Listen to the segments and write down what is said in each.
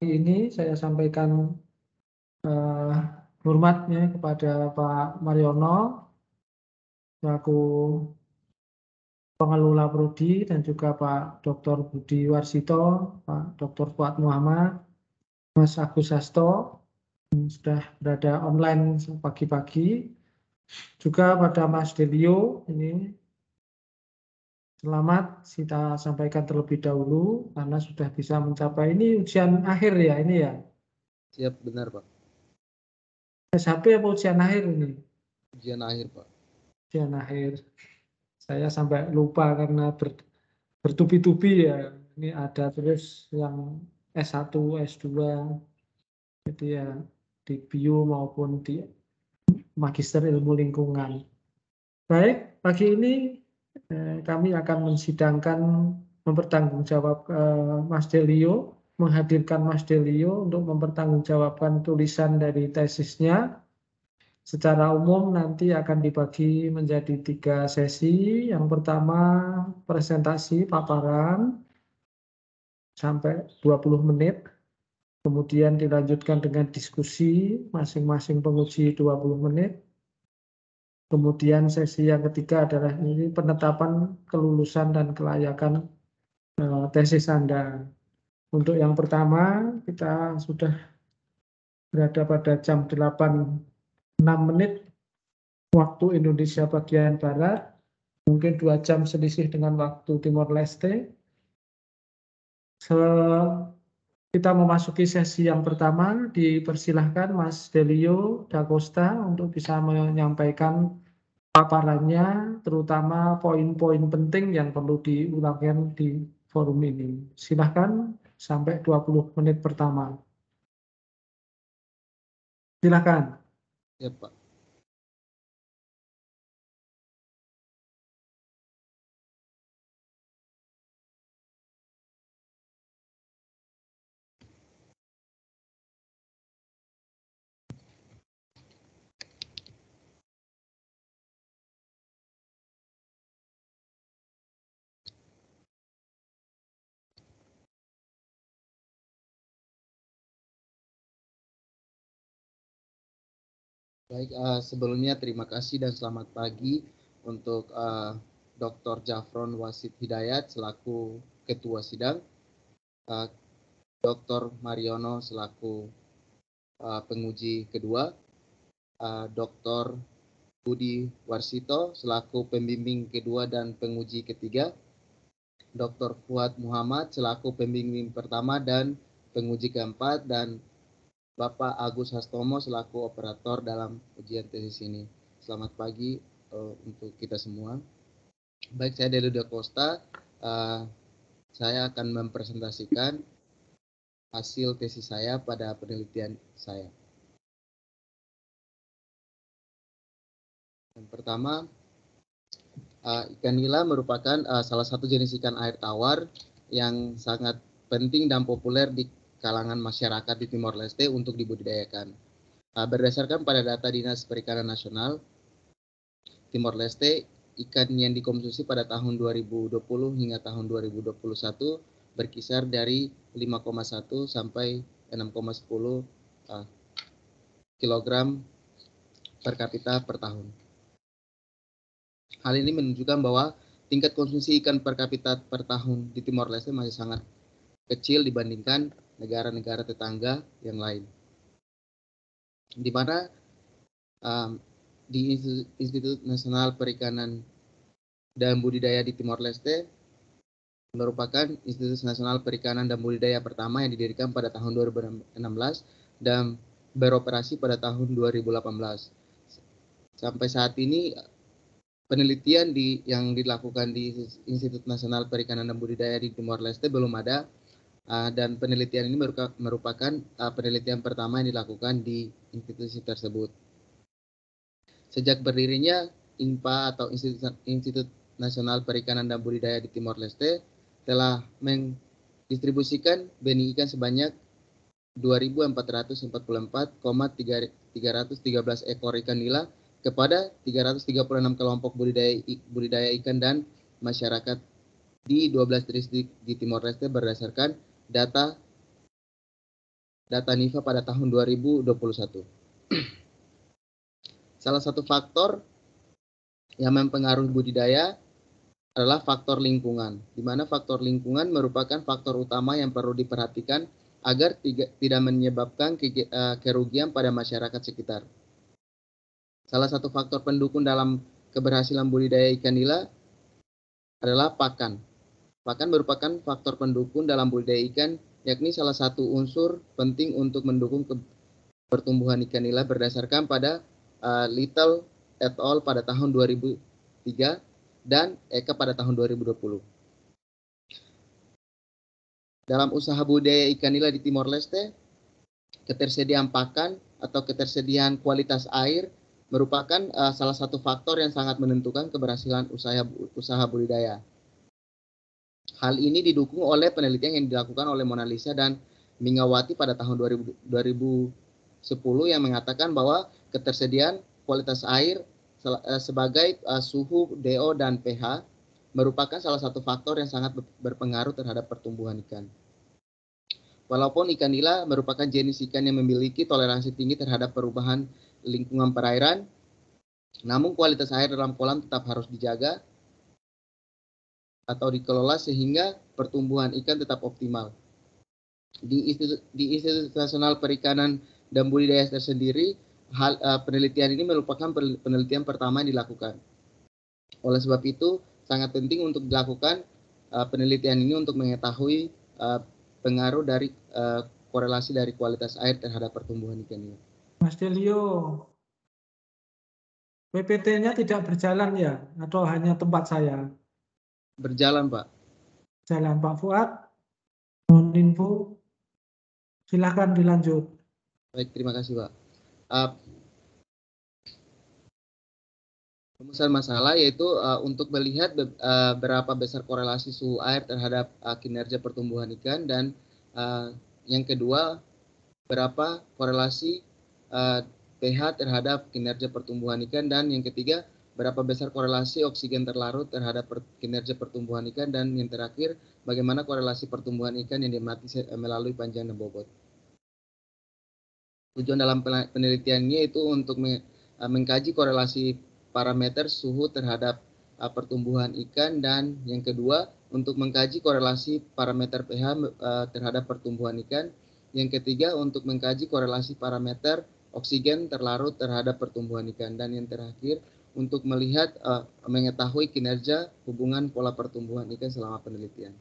ini saya sampaikan eh, hormatnya kepada Pak Mariono selaku pengelola prodi dan juga Pak Dr. Budi Warsito, Pak Dr. Fuad Muhammad, Mas Agus Hasto yang sudah berada online pagi-pagi. Juga pada Mas Delio ini selamat kita sampaikan terlebih dahulu karena sudah bisa mencapai ini ujian akhir ya ini ya. Siap, benar Pak. SHP apa ujian akhir ini? Ujian akhir Pak. Ujian akhir. Saya sampai lupa karena bertubi-tubi ya. Ini ada terus yang S1, S2. Jadi ya di bio maupun di Magister Ilmu Lingkungan. Baik, pagi ini kami akan mensidangkan mempertanggungjawab Mas Delio, menghadirkan Mas Delio untuk mempertanggungjawabkan tulisan dari tesisnya. Secara umum nanti akan dibagi menjadi 3 sesi. Yang pertama presentasi paparan sampai 20 menit. Kemudian dilanjutkan dengan diskusi masing-masing penguji 20 menit. Kemudian sesi yang ketiga adalah ini penetapan kelulusan dan kelayakan tesis Anda. Untuk yang pertama kita sudah berada pada jam 8.06 menit waktu Indonesia bagian Barat. Mungkin 2 jam selisih dengan waktu Timor Leste. Kita memasuki sesi yang pertama, dipersilahkan Mas Delio Da Costa untuk bisa menyampaikan paparannya, terutama poin-poin penting yang perlu diulangkan di forum ini. Silahkan sampai 20 menit pertama. Silahkan. Siap Pak. Baik, sebelumnya terima kasih dan selamat pagi untuk Dr. Jafron Wasid Hidayat selaku Ketua Sidang, Dr. Mariono selaku penguji kedua, Dr. Budi Warsito selaku pembimbing kedua dan penguji ketiga, Dr. Fuad Muhammad selaku pembimbing pertama dan penguji keempat, dan Bapak Agus Hastomo selaku operator dalam ujian tesis ini. Selamat pagi untuk kita semua. Baik, saya Delio Da Costa. Saya akan mempresentasikan hasil tesis saya pada penelitian saya. Yang pertama, ikan nila merupakan salah satu jenis ikan air tawar yang sangat penting dan populer di kalangan masyarakat di Timor Leste untuk dibudidayakan. Berdasarkan pada data Dinas Perikanan Nasional Timor Leste, ikan yang dikonsumsi pada tahun 2020 hingga tahun 2021 berkisar dari 5,1 sampai 6,10 kilogram per kapita per tahun. Hal ini menunjukkan bahwa tingkat konsumsi ikan per kapita per tahun di Timor Leste masih sangat kecil dibandingkan negara-negara tetangga yang lain. Di mana di Institut Nasional Perikanan dan Budidaya di Timor Leste merupakan Institut Nasional Perikanan dan Budidaya pertama yang didirikan pada tahun 2016 dan beroperasi pada tahun 2018. Sampai saat ini penelitian yang dilakukan di Institut Nasional Perikanan dan Budidaya di Timor Leste belum ada, dan penelitian ini merupakan penelitian pertama yang dilakukan di institusi tersebut. Sejak berdirinya INPA atau Institut Nasional Perikanan dan Budidaya di Timor Leste telah mendistribusikan benih ikan sebanyak 2.444,313 ekor ikan nila kepada 336 kelompok budidaya ikan dan masyarakat di 12 distrik di Timor Leste berdasarkan data data NIFA pada tahun 2021. Salah satu faktor yang mempengaruhi budidaya adalah faktor lingkungan, di mana faktor lingkungan merupakan faktor utama yang perlu diperhatikan agar tidak menyebabkan kerugian pada masyarakat sekitar. Salah satu faktor pendukung dalam keberhasilan budidaya ikan nila adalah pakan. Pakan merupakan faktor pendukung dalam budidaya ikan, yakni salah satu unsur penting untuk mendukung pertumbuhan ikan nila berdasarkan pada Little et al. Pada tahun 2003 dan Eka pada tahun 2020. Dalam usaha budidaya ikan nila di Timor Leste, ketersediaan pakan atau ketersediaan kualitas air merupakan salah satu faktor yang sangat menentukan keberhasilan usaha budidaya. Hal ini didukung oleh penelitian yang dilakukan oleh Mona Lisa dan Mingawati pada tahun 2010 yang mengatakan bahwa ketersediaan kualitas air sebagai suhu, DO, dan pH merupakan salah satu faktor yang sangat berpengaruh terhadap pertumbuhan ikan. Walaupun ikan nila merupakan jenis ikan yang memiliki toleransi tinggi terhadap perubahan lingkungan perairan, namun kualitas air dalam kolam tetap harus dijaga atau dikelola sehingga pertumbuhan ikan tetap optimal. Di Institut Nasional Perikanan dan Budidaya tersendiri, penelitian ini merupakan penelitian pertama yang dilakukan. Oleh sebab itu, sangat penting untuk dilakukan penelitian ini untuk mengetahui pengaruh dari korelasi dari kualitas air terhadap pertumbuhan ikan ini. Mas Delio, PPT-nya tidak berjalan ya, atau hanya tempat saya? Berjalan, Pak. Jalan, Pak Fuad, mohon info, silakan dilanjut. Baik, terima kasih, Pak. Rumusan masalah yaitu untuk melihat berapa besar korelasi suhu air terhadap kinerja pertumbuhan ikan, dan yang kedua berapa korelasi pH terhadap kinerja pertumbuhan ikan, dan yang ketiga berapa besar korelasi oksigen terlarut terhadap kinerja pertumbuhan ikan, dan yang terakhir bagaimana korelasi pertumbuhan ikan yang diamati melalui panjang dan bobot. Tujuan dalam penelitiannya itu untuk mengkaji korelasi parameter suhu terhadap pertumbuhan ikan, dan yang kedua untuk mengkaji korelasi parameter pH terhadap pertumbuhan ikan, yang ketiga untuk mengkaji korelasi parameter oksigen terlarut terhadap pertumbuhan ikan, dan yang terakhir untuk melihat mengetahui kinerja hubungan pola pertumbuhan ikan selama penelitian.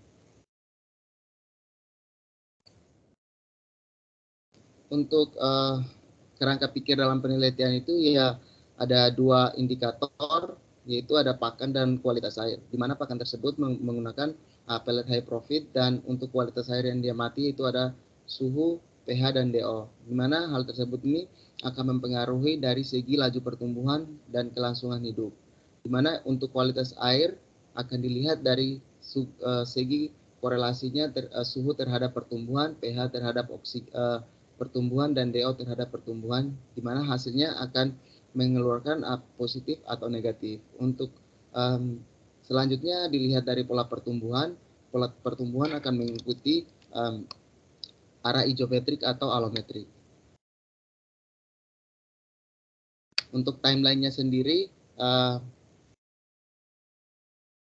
Untuk kerangka pikir dalam penelitian itu ya ada dua indikator, yaitu ada pakan dan kualitas air, di mana pakan tersebut menggunakan pellet high profit, dan untuk kualitas air yang diamati itu ada suhu, pH, dan DO, di mana hal tersebut ini akan mempengaruhi dari segi laju pertumbuhan dan kelangsungan hidup, di mana untuk kualitas air akan dilihat dari segi korelasinya suhu terhadap pertumbuhan, pH terhadap pertumbuhan, dan DO terhadap pertumbuhan, di mana hasilnya akan mengeluarkan positif atau negatif. Untuk selanjutnya dilihat dari pola pertumbuhan akan mengikuti arah izometrik atau alometrik. Untuk timelinenya sendiri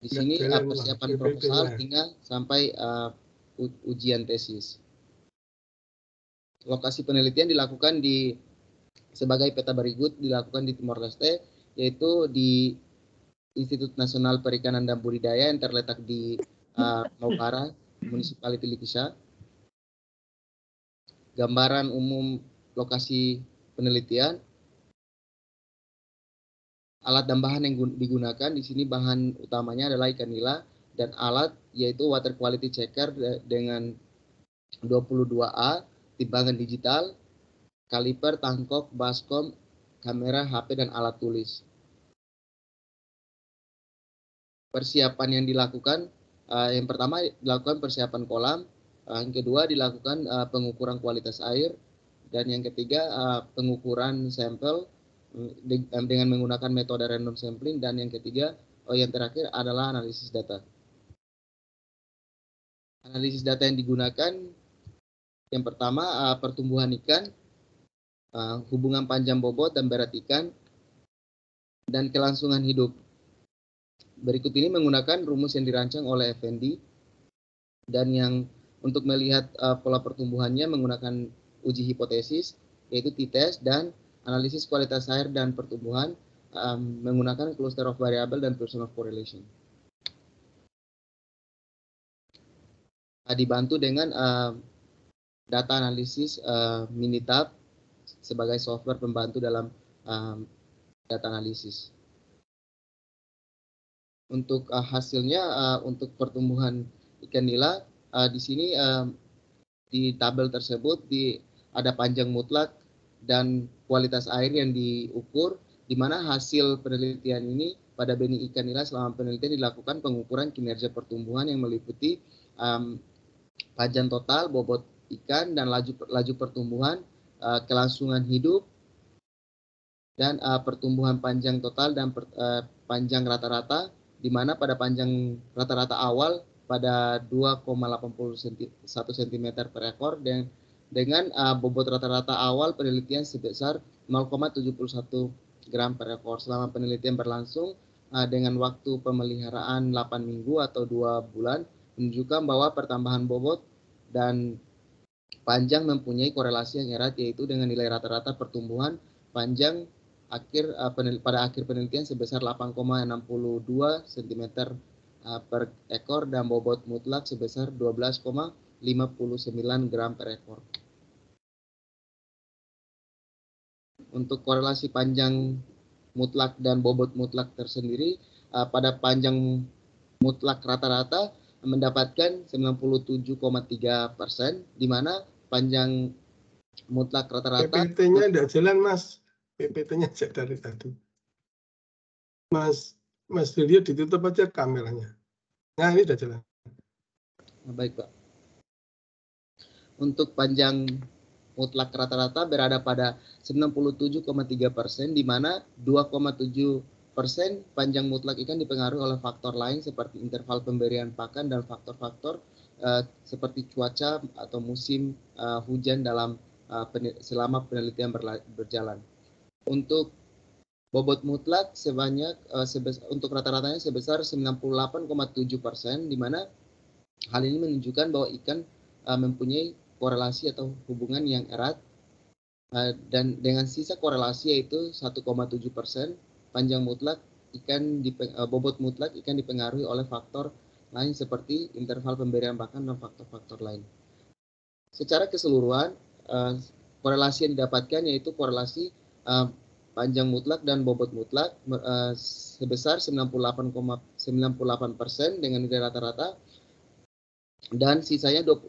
di sini persiapan proposal hingga sampai ujian tesis. Lokasi penelitian dilakukan sebagai peta berikut, dilakukan di Timor Leste, yaitu di Institut Nasional Perikanan dan Budidaya yang terletak di Maupara, Municipality Likisa. Gambaran umum lokasi penelitian. Alat dan bahan yang digunakan di sini, bahan utamanya adalah ikan nila, dan alat yaitu water quality checker dengan 22A, timbangan digital, kaliper, tangkok, baskom, kamera, HP, dan alat tulis. Persiapan yang dilakukan, yang pertama dilakukan persiapan kolam, yang kedua dilakukan pengukuran kualitas air, dan yang ketiga pengukuran sampel dengan menggunakan metode random sampling, dan yang ketiga yang terakhir adalah analisis data. Analisis data yang digunakan Yang pertama, pertumbuhan ikan, hubungan panjang bobot dan berat ikan, dan kelangsungan hidup. Berikut ini menggunakan rumus yang dirancang oleh Effendi, dan yang untuk melihat pola pertumbuhannya menggunakan uji hipotesis, yaitu t-test, dan analisis kualitas air dan pertumbuhan menggunakan cluster of variable dan Pearson of correlation. Dibantu dengan data analisis Minitab sebagai software pembantu dalam data analisis. Untuk hasilnya, untuk pertumbuhan ikan nila, di sini di tabel tersebut ada panjang mutlak dan kualitas air yang diukur, di mana hasil penelitian ini pada benih ikan nila selama penelitian dilakukan pengukuran kinerja pertumbuhan yang meliputi panjang total, bobot ikan, dan laju pertumbuhan, kelangsungan hidup, dan pertumbuhan panjang total dan panjang rata-rata, di mana pada panjang rata-rata awal pada 2,81 cm per ekor, dan dengan bobot rata-rata awal penelitian sebesar 0,71 gram per ekor. Selama penelitian berlangsung dengan waktu pemeliharaan 8 minggu atau 2 bulan, menunjukkan bahwa pertambahan bobot dan panjang mempunyai korelasi yang erat, yaitu dengan nilai rata-rata pertumbuhan panjang pada akhir penelitian sebesar 8,62 cm per ekor dan bobot mutlak sebesar 12,59 gram per ekor. Untuk korelasi panjang mutlak dan bobot mutlak tersendiri, pada panjang mutlak rata-rata mendapatkan 97,3%, di mana panjang mutlak rata-rata. PPT-nya tidak jalan, Mas. PPT-nya cek dari tadi. Mas Delio ditutup aja kameranya. Nah, ini sudah jalan. Baik, Pak. Untuk panjang mutlak rata-rata berada pada 97,3%, di mana 2,7% panjang mutlak ikan dipengaruhi oleh faktor lain seperti interval pemberian pakan dan faktor-faktor seperti cuaca atau musim hujan selama penelitian berjalan. Untuk bobot mutlak sebanyak untuk rata-ratanya sebesar 98,7%, di mana hal ini menunjukkan bahwa ikan mempunyai korelasi atau hubungan yang erat, dan dengan sisa korelasi yaitu 1,7%, panjang mutlak ikan bobot mutlak ikan dipengaruhi oleh faktor lain seperti interval pemberian pakan dan faktor-faktor lain. Secara keseluruhan, korelasi yang didapatkan yaitu korelasi panjang mutlak dan bobot mutlak sebesar 98% dengan nilai rata-rata, dan sisanya 2%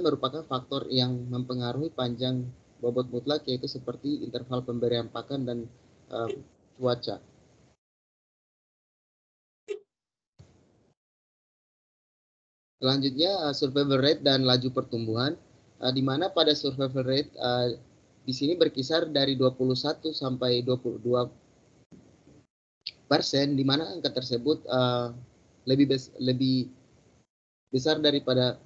merupakan faktor yang mempengaruhi panjang bobot mutlak, yaitu seperti interval pemberian pakan dan cuaca. Selanjutnya survival rate dan laju pertumbuhan, di mana pada survival rate di sini berkisar dari 21 sampai 22%, di mana angka tersebut lebih besar daripada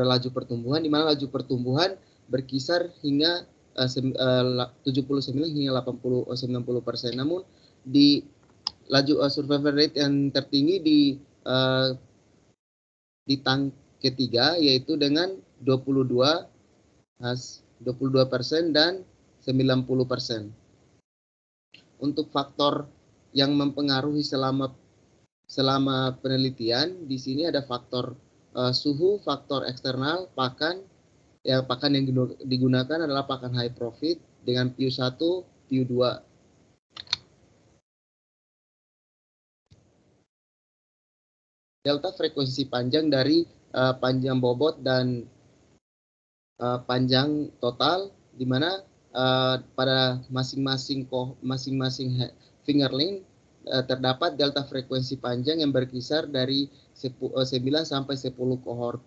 laju pertumbuhan, di mana laju pertumbuhan berkisar hingga 79 hingga 90%. Namun di laju survival rate yang tertinggi di tang ketiga, yaitu dengan 22% dan 90%. Untuk faktor yang mempengaruhi selama penelitian, di sini ada faktor suhu, faktor eksternal, pakan. Pakan yang digunakan adalah pakan high profit dengan PU1, PU2. Delta frekuensi panjang dari panjang bobot dan panjang total, di mana pada masing-masing fingerling terdapat delta frekuensi panjang yang berkisar dari 9 sampai 10 kohort.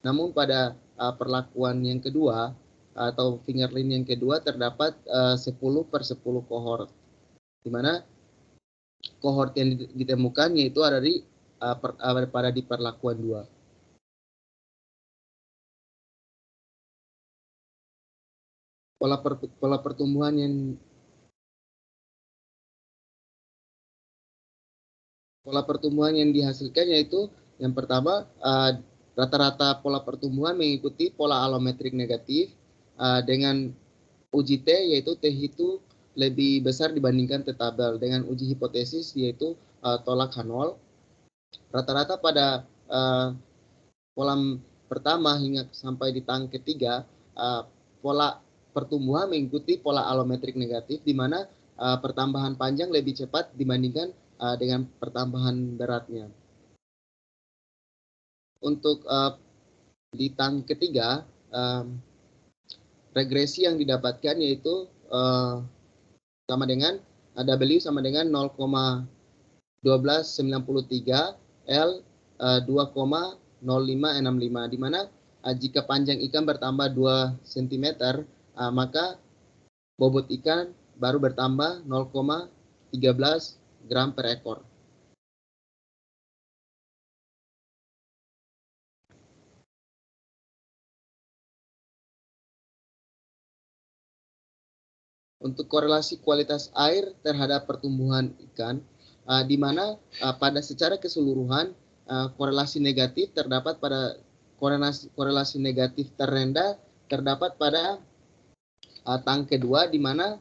Namun pada perlakuan yang kedua atau fingerling yang kedua terdapat 10/10 kohort, di mana kohort yang ditemukan yaitu ada di perlakuan 2. pola pertumbuhan yang dihasilkan yaitu yang pertama, rata-rata pola pertumbuhan mengikuti pola alometrik negatif dengan uji T, yaitu T itu lebih besar dibandingkan T tabel, dengan uji hipotesis yaitu tolak H0. Rata-rata pada pola pertama hingga sampai di tang ketiga, pola pertumbuhan mengikuti pola alometrik negatif, di mana pertambahan panjang lebih cepat dibandingkan dengan pertambahan beratnya. Untuk di tang ketiga, regresi yang didapatkan yaitu sama dengan W sama dengan 0,1293 L 2,0565, di mana jika panjang ikan bertambah 2 cm, maka bobot ikan baru bertambah 0,13 gram per ekor. Untuk korelasi kualitas air terhadap pertumbuhan ikan, di mana pada secara keseluruhan korelasi negatif terdapat pada korelasi negatif terendah terdapat pada tang kedua, di mana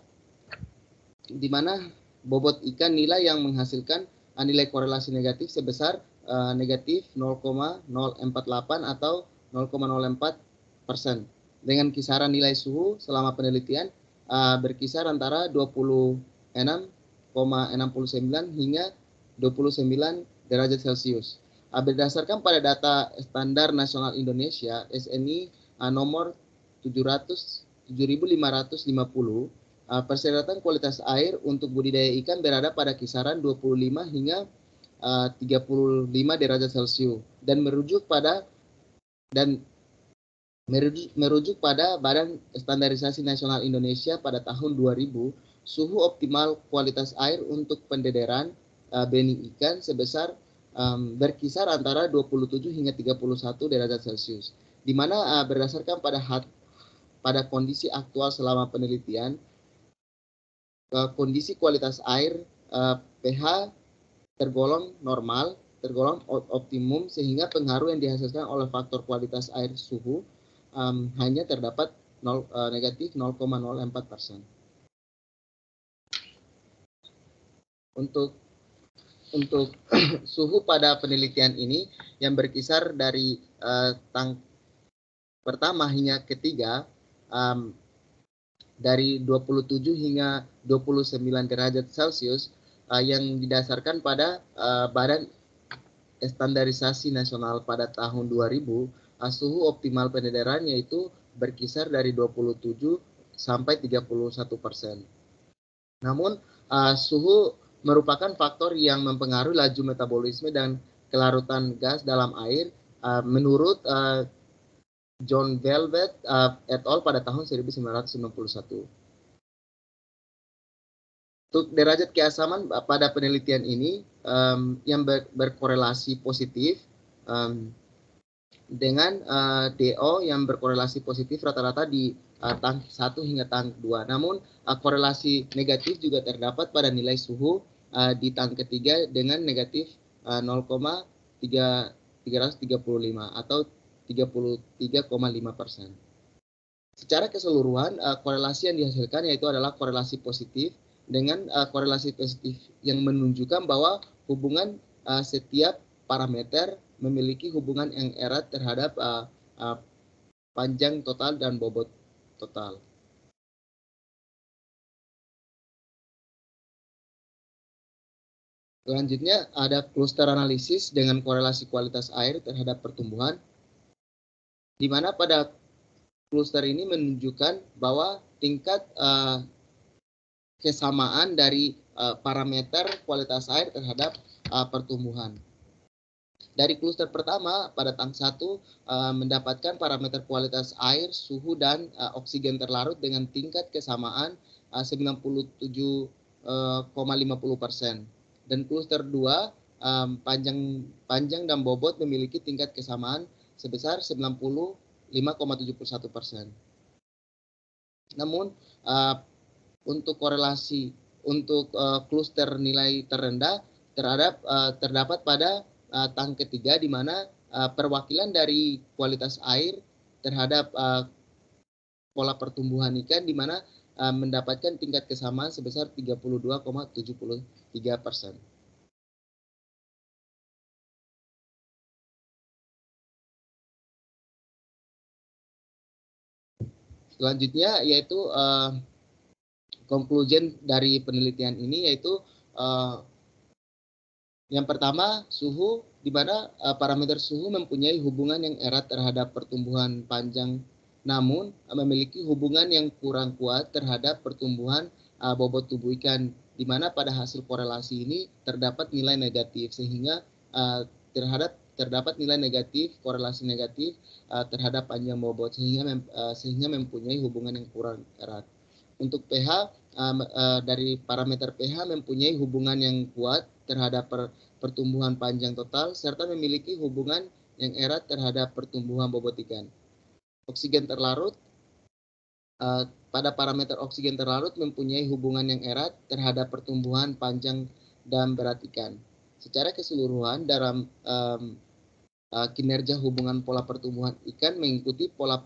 bobot ikan nilai yang menghasilkan nilai korelasi negatif sebesar negatif 0,048 atau 0,04%, dengan kisaran nilai suhu selama penelitian berkisar antara 26,69 hingga 29 derajat Celcius. Berdasarkan pada data Standar Nasional Indonesia SNI nomor 7550, persyaratan kualitas air untuk budidaya ikan berada pada kisaran 25 hingga 35 derajat Celcius dan merujuk pada Badan Standarisasi Nasional Indonesia pada tahun 2000, suhu optimal kualitas air untuk pendederan benih ikan sebesar berkisar antara 27 hingga 31 derajat Celcius, di mana berdasarkan pada kondisi aktual selama penelitian, kondisi kualitas air pH tergolong normal, tergolong optimum, sehingga pengaruh yang dihasilkan oleh faktor kualitas air suhu hanya terdapat negatif 0,04%. Untuk suhu pada penelitian ini yang berkisar dari tang pertama hingga ketiga, dari 27 hingga 29 derajat Celcius, yang didasarkan pada Badan Standarisasi Nasional pada tahun 2000, suhu optimal pendederan yaitu berkisar dari 27 sampai 31%. Namun suhu merupakan faktor yang mempengaruhi laju metabolisme dan kelarutan gas dalam air, menurut John Velvet et al. Pada tahun 1991. Untuk derajat keasaman pada penelitian ini yang berkorelasi positif dengan DO yang berkorelasi positif rata-rata di tang 1 hingga tang 2. Namun korelasi negatif juga terdapat pada nilai suhu di tang ketiga dengan negatif 0,335 atau 33,5%. Secara keseluruhan korelasi yang dihasilkan yaitu adalah korelasi positif dengan korelasi positif yang menunjukkan bahwa hubungan setiap parameter memiliki hubungan yang erat terhadap panjang total dan bobot total. Selanjutnya ada cluster analisis dengan korelasi kualitas air terhadap pertumbuhan, di mana pada cluster ini menunjukkan bahwa tingkat kesamaan dari parameter kualitas air terhadap pertumbuhan. Dari cluster pertama pada tang 1 mendapatkan parameter kualitas air, suhu dan oksigen terlarut dengan tingkat kesamaan 97,50%. Dan cluster 2 panjang dan bobot memiliki tingkat kesamaan sebesar 95,71%. Namun untuk korelasi untuk kluster nilai terendah terdapat pada tang ketiga, di mana perwakilan dari kualitas air terhadap pola pertumbuhan ikan, di mana mendapatkan tingkat kesamaan sebesar 32,73%. Selanjutnya yaitu conclusion dari penelitian ini, yaitu yang pertama suhu, di mana parameter suhu mempunyai hubungan yang erat terhadap pertumbuhan panjang, namun memiliki hubungan yang kurang kuat terhadap pertumbuhan bobot tubuh ikan, di mana pada hasil korelasi ini terdapat nilai negatif, sehingga terdapat nilai negatif, korelasi negatif terhadap panjang bobot, sehingga mempunyai hubungan yang kurang erat. Untuk pH, dari parameter pH mempunyai hubungan yang kuat terhadap pertumbuhan panjang total, serta memiliki hubungan yang erat terhadap pertumbuhan bobot ikan. Oksigen terlarut, pada parameter oksigen terlarut mempunyai hubungan yang erat terhadap pertumbuhan panjang dan berat ikan. Secara keseluruhan dalam kinerja hubungan pola pertumbuhan ikan mengikuti pola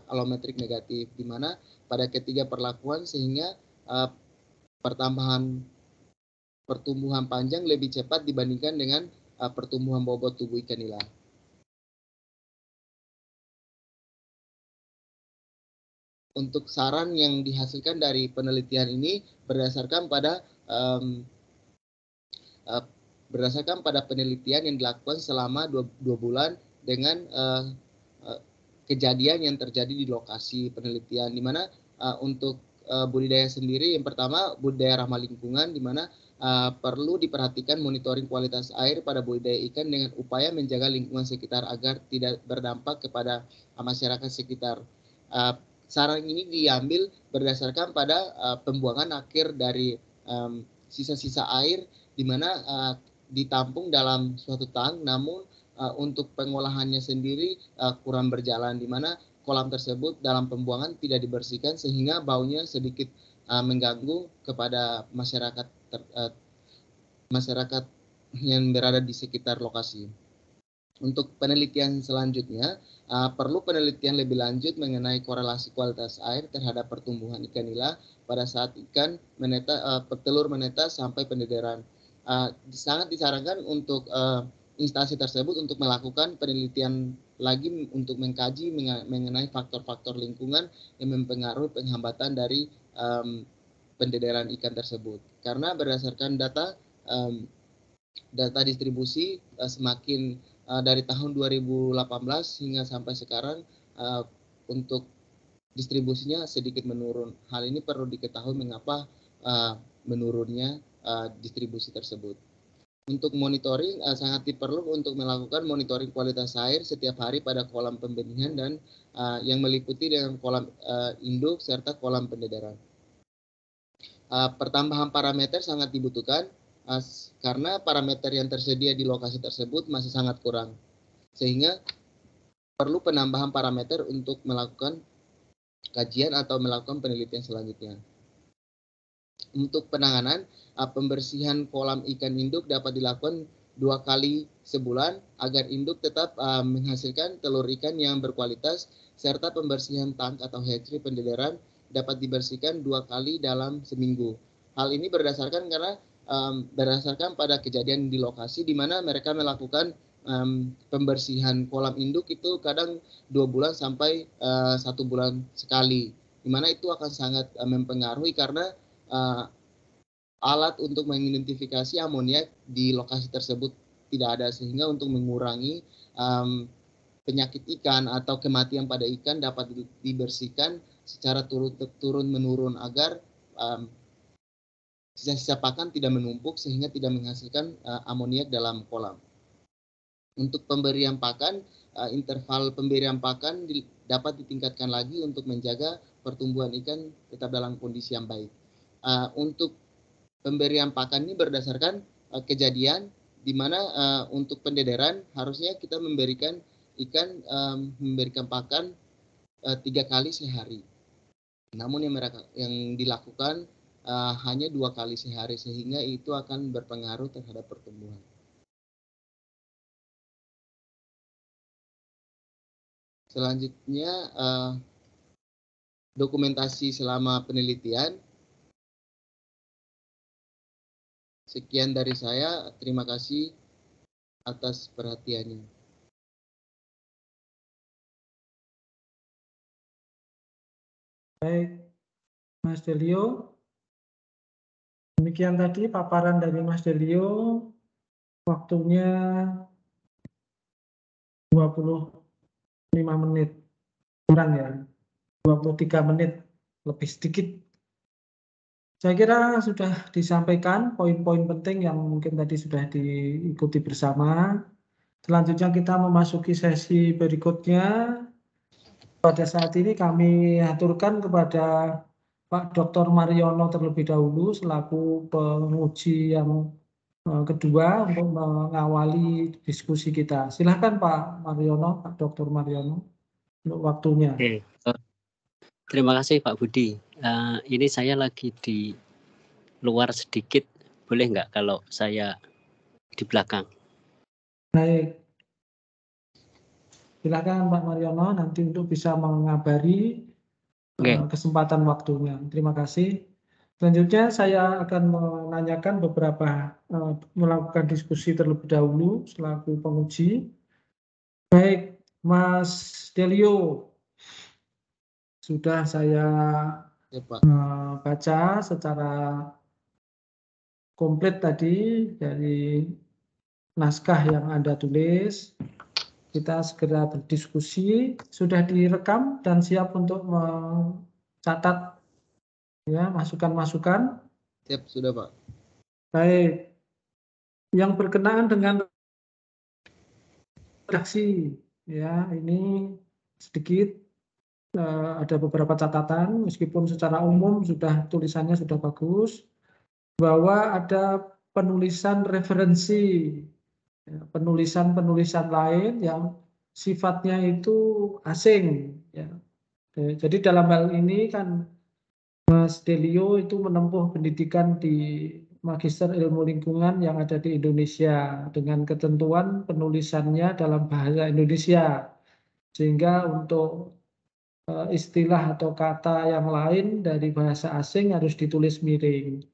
alometrik negatif, di mana pada ketiga perlakuan sehingga pertumbuhan panjang lebih cepat dibandingkan dengan pertumbuhan bobot tubuh ikan nila. Untuk saran yang dihasilkan dari penelitian ini berdasarkan pada penelitian yang dilakukan selama 2 bulan dengan kejadian yang terjadi di lokasi penelitian, di mana untuk budidaya sendiri, yang pertama budidaya ramah lingkungan, di mana perlu diperhatikan monitoring kualitas air pada budidaya ikan dengan upaya menjaga lingkungan sekitar agar tidak berdampak kepada masyarakat sekitar. Saran ini diambil berdasarkan pada pembuangan akhir dari sisa-sisa air, di mana ditampung dalam suatu tang, namun untuk pengolahannya sendiri kurang berjalan, di mana kolam tersebut dalam pembuangan tidak dibersihkan, sehingga baunya sedikit mengganggu kepada masyarakat yang berada di sekitar lokasi. Untuk penelitian selanjutnya, perlu penelitian lebih lanjut mengenai korelasi kualitas air terhadap pertumbuhan ikan nila pada saat ikan petelur menetas sampai pendederan. Sangat disarankan untuk instansi tersebut untuk melakukan penelitian lagi untuk mengkaji mengenai faktor-faktor lingkungan yang mempengaruhi penghambatan dari pendederan ikan tersebut. Karena berdasarkan data distribusi semakin dari tahun 2018 hingga sampai sekarang untuk distribusinya sedikit menurun. Hal ini perlu diketahui mengapa menurunnya distribusi tersebut. Untuk monitoring sangat diperlukan untuk melakukan monitoring kualitas air setiap hari pada kolam pembenihan dan yang meliputi dengan kolam induk serta kolam pendederan. Pertambahan parameter sangat dibutuhkan karena parameter yang tersedia di lokasi tersebut masih sangat kurang, sehingga perlu penambahan parameter untuk melakukan kajian atau melakukan penelitian selanjutnya. Untuk penanganan, pembersihan kolam ikan induk dapat dilakukan 2 kali sebulan agar induk tetap menghasilkan telur ikan yang berkualitas, serta pembersihan tang atau hatchery pendederan dapat dibersihkan 2 kali dalam seminggu. Hal ini berdasarkan pada kejadian di lokasi, di mana mereka melakukan pembersihan kolam induk itu kadang 2 bulan sampai 1 bulan sekali, di mana itu akan sangat mempengaruhi karena alat untuk mengidentifikasi amoniak di lokasi tersebut tidak ada, sehingga untuk mengurangi penyakit ikan atau kematian pada ikan dapat dibersihkan secara turun-menurun agar sisa-sisa pakan tidak menumpuk sehingga tidak menghasilkan amoniak dalam kolam. Untuk pemberian pakan, interval pemberian pakan dapat ditingkatkan lagi untuk menjaga pertumbuhan ikan tetap dalam kondisi yang baik. Untuk pemberian pakan ini berdasarkan kejadian, di mana untuk pendederan harusnya kita memberikan pakan 3 kali sehari. Namun yang dilakukan hanya 2 kali sehari, sehingga itu akan berpengaruh terhadap pertumbuhan. Selanjutnya, dokumentasi selama penelitian. Sekian dari saya, terima kasih atas perhatiannya. Baik, Mas Delio. Demikian tadi paparan dari Mas Delio. Waktunya 25 menit. Kurang ya, 23 menit, lebih sedikit. Saya kira sudah disampaikan poin-poin penting yang mungkin tadi sudah diikuti bersama. Selanjutnya kita memasuki sesi berikutnya. Pada saat ini kami aturkan kepada Pak Dr. Mariono terlebih dahulu selaku penguji yang kedua untuk mengawali diskusi kita. Silakan Pak Mariono, Pak Dr. Mariono, untuk waktunya. Oke. Terima kasih Pak Budi. Ini saya lagi di luar sedikit, boleh nggak kalau saya di belakang? Baik. Silakan Pak Mariono nanti untuk bisa mengabari kesempatan waktunya. Terima kasih. Selanjutnya saya akan menanyakan melakukan diskusi terlebih dahulu selaku penguji. Baik, Mas Delio, sudah saya baca secara komplit tadi dari naskah yang Anda tulis. Kita segera berdiskusi, sudah direkam dan siap untuk mencatat ya masukan-masukan. Siap, sudah Pak. Baik, yang berkenaan dengan redaksi ya ini sedikit ada beberapa catatan meskipun secara umum tulisannya sudah bagus bahwa ada penulisan referensi. Penulisan-penulisan lain yang sifatnya itu asing. Ya. Jadi dalam hal ini kan Mas Delio itu menempuh pendidikan di Magister Ilmu Lingkungan yang ada di Indonesia dengan ketentuan penulisannya dalam bahasa Indonesia. Sehingga untuk istilah atau kata yang lain dari bahasa asing harus ditulis miring.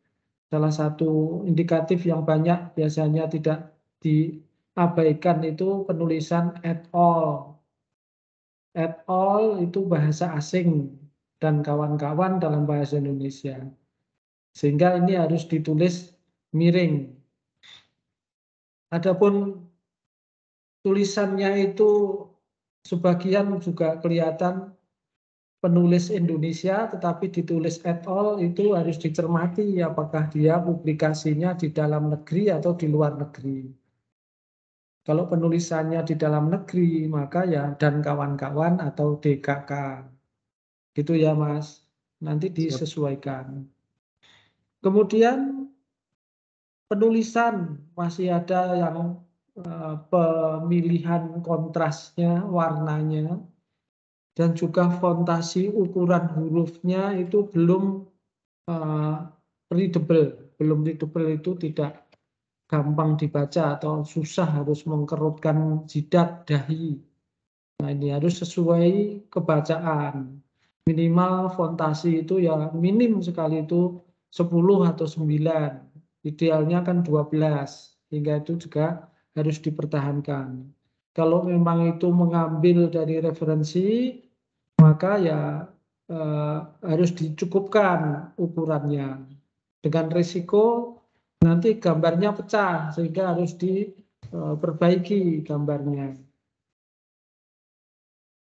Salah satu indikatif yang banyak biasanya tidak diabaikan itu penulisan at all. At all itu bahasa asing dan kawan-kawan dalam bahasa Indonesia. Sehingga ini harus ditulis miring. Adapun tulisannya itu sebagian juga kelihatan penulis Indonesia tetapi ditulis at all itu harus dicermati apakah dia publikasinya di dalam negeri atau di luar negeri. Kalau penulisannya di dalam negeri maka ya dan kawan-kawan atau DKK. Gitu ya Mas. Nanti disesuaikan. Kemudian penulisan masih ada yang pemilihan kontrasnya, warnanya dan juga fontasi ukuran hurufnya itu belum readable. Belum readable itu tidak gampang dibaca atau susah harus mengkerutkan jidat dahi. Nah ini harus sesuai kebacaan. Minimal fontasi itu ya minim sekali itu 10 atau 9. Idealnya kan 12. Hingga itu juga harus dipertahankan. Kalau memang itu mengambil dari referensi, maka ya harus dicukupkan ukurannya. Dengan risiko nanti gambarnya pecah sehingga harus diperbaiki gambarnya.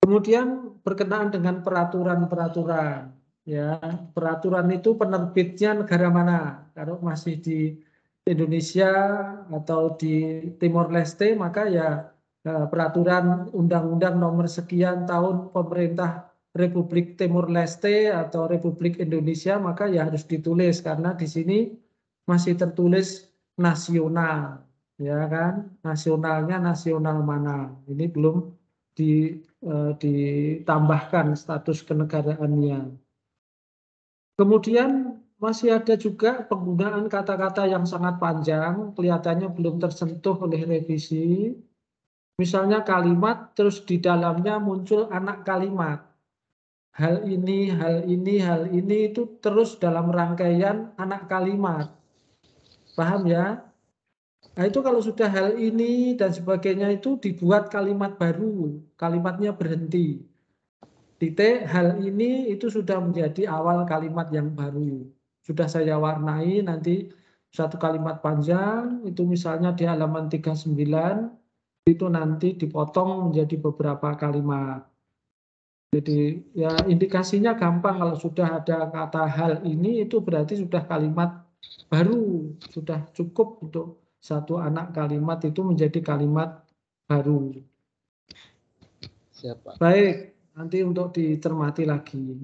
Kemudian berkenaan dengan peraturan-peraturan, ya peraturan itu penerbitnya negara mana? Kalau masih di Indonesia atau di Timor Leste, maka ya peraturan undang-undang nomor sekian tahun pemerintah Republik Timor Leste atau Republik Indonesia, maka ya harus ditulis karena di sini masih tertulis nasional, ya kan? Nasionalnya nasional mana? Ini belum ditambahkan status kenegaraannya. Kemudian masih ada juga penggunaan kata-kata yang sangat panjang, kelihatannya belum tersentuh oleh revisi. Misalnya kalimat, terus di dalamnya muncul anak kalimat. Hal ini, hal ini, hal ini itu terus dalam rangkaian anak kalimat. Paham ya? Nah itu kalau sudah hal ini dan sebagainya itu dibuat kalimat baru, kalimatnya berhenti. Titik, hal ini itu sudah menjadi awal kalimat yang baru. Sudah saya warnai nanti satu kalimat panjang, itu misalnya di halaman 39, itu nanti dipotong menjadi beberapa kalimat. Jadi ya indikasinya gampang, kalau sudah ada kata hal ini itu berarti sudah kalimat baru, sudah cukup untuk satu anak kalimat itu menjadi kalimat baru. Siapa? Baik, nanti untuk dicermati lagi.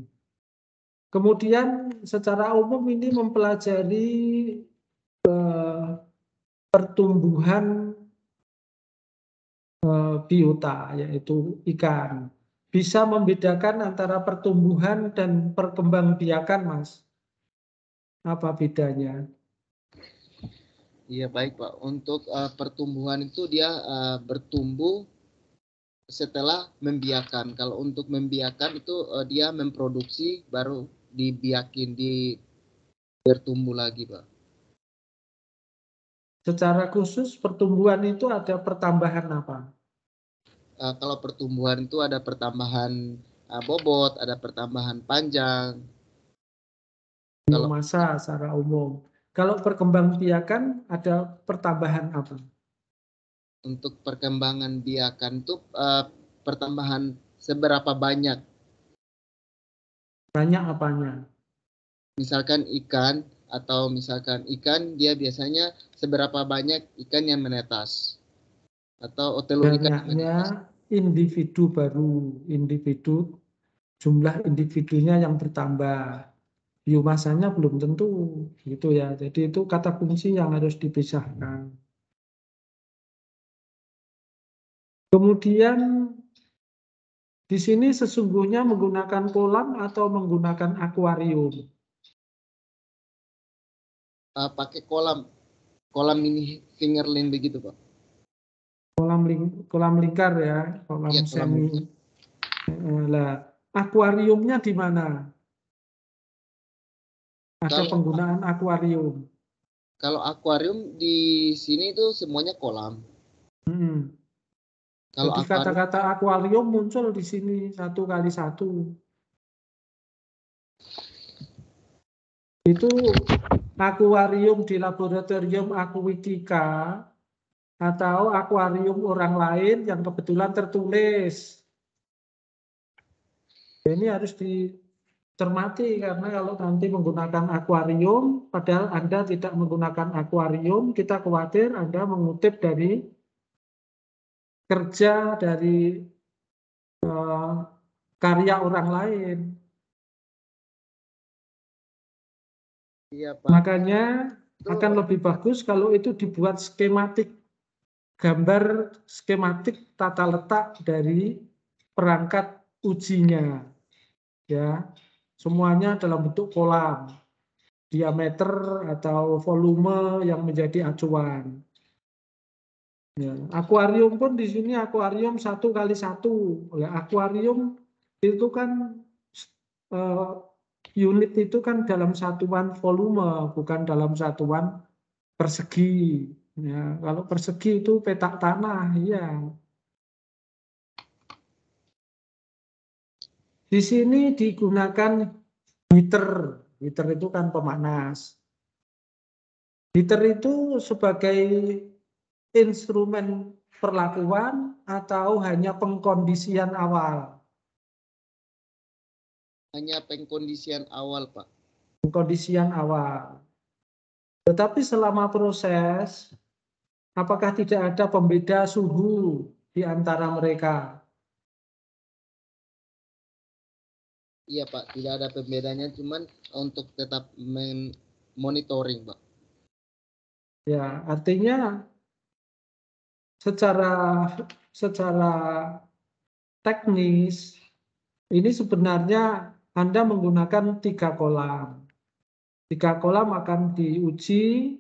Kemudian secara umum ini mempelajari pertumbuhan biota, yaitu ikan. Bisa membedakan antara pertumbuhan dan perkembangbiakan, Mas? Apa bedanya? Iya baik Pak. Untuk pertumbuhan itu dia bertumbuh setelah membiakan. Kalau untuk membiakan itu dia memproduksi baru dibiakin, bertumbuh lagi Pak. Secara khusus pertumbuhan itu ada pertambahan apa? Kalau pertumbuhan itu ada pertambahan bobot, ada pertambahan panjang. Kalau Biomasa secara umum. Kalau perkembangbiakan ada pertambahan apa? untuk perkembangan biakan itu pertambahan seberapa banyak. Banyak apanya? Misalkan ikan, atau misalkan ikan dia biasanya seberapa banyak ikan yang menetas. Atau telur ikan yang menetas. Banyaknya individu baru, individu, jumlah individunya yang bertambah. Biomasanya belum tentu, gitu ya. Jadi itu kata kunci yang harus dipisahkan. Kemudian di sini sesungguhnya menggunakan kolam atau menggunakan akuarium. Pakai kolam mini fingerling begitu Pak. Kolam lingkar ya, kolam Iya, kolam semi. lingkar. Lah, akuariumnya di mana? Ada Kalau penggunaan akuarium. Kalau akuarium di sini itu semuanya kolam. Kalau Jadi akuarium kata-kata akuarium muncul di sini 1x1. Itu akuarium di laboratorium Aquatica atau akuarium orang lain yang kebetulan tertulis. Ini harus dicermati karena kalau nanti menggunakan akuarium, padahal Anda tidak menggunakan akuarium, kita khawatir Anda mengutip dari kerja dari karya orang lain. iya Pak. Makanya akan lebih bagus kalau itu dibuat skematik, gambar skematik tata letak dari perangkat ujinya. Ya, semuanya dalam bentuk kolam, diameter atau volume yang menjadi acuan. Ya, akuarium pun di sini akuarium 1x1. Ya, akuarium itu kan unit itu kan dalam satuan volume, bukan dalam satuan persegi. Ya, kalau persegi itu petak tanah, ya. Di sini digunakan heater. Heater itu kan pemanas. Heater itu sebagai instrumen perlakuan atau hanya pengkondisian awal? Hanya pengkondisian awal Pak. Pengkondisian awal. Tetapi selama proses, apakah tidak ada pembeda suhu di antara mereka? Iya Pak, tidak ada pembedanya, cuman untuk tetap monitoring Pak. Ya, artinya secara teknis ini sebenarnya Anda menggunakan 3 kolam. 3 kolam akan diuji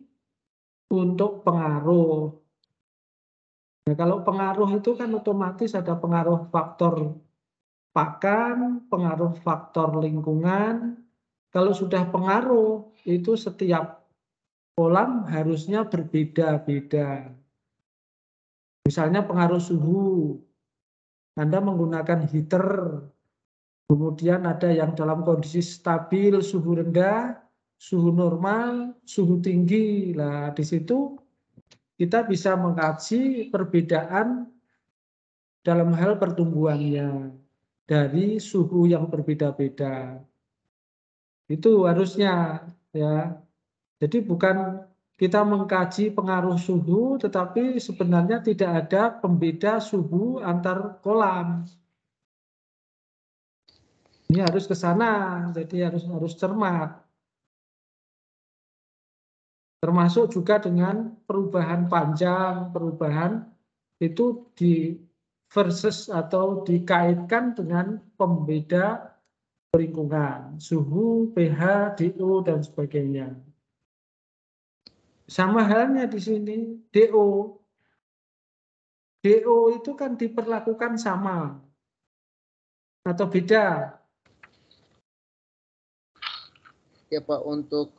untuk pengaruh. Nah, kalau pengaruh itu kan otomatis ada pengaruh faktor pakan, pengaruh faktor lingkungan. Kalau sudah pengaruh, itu setiap kolam harusnya berbeda-beda. Misalnya pengaruh suhu, Anda menggunakan heater, kemudian ada yang dalam kondisi stabil, suhu rendah, suhu normal, suhu tinggi. Nah, di situ kita bisa mengkaji perbedaan dalam hal pertumbuhannya dari suhu yang berbeda-beda. Itu harusnya ya. Jadi bukan kita mengkaji pengaruh suhu, tetapi sebenarnya tidak ada pembeda suhu antar kolam. Ini harus ke sana, jadi harus cermat. Termasuk juga dengan perubahan panjang, perubahan itu di versus atau dikaitkan dengan pembeda lingkungan, suhu, pH, DO, dan sebagainya. Sama halnya di sini, DO. DO itu kan diperlakukan sama atau beda? Ya Pak, untuk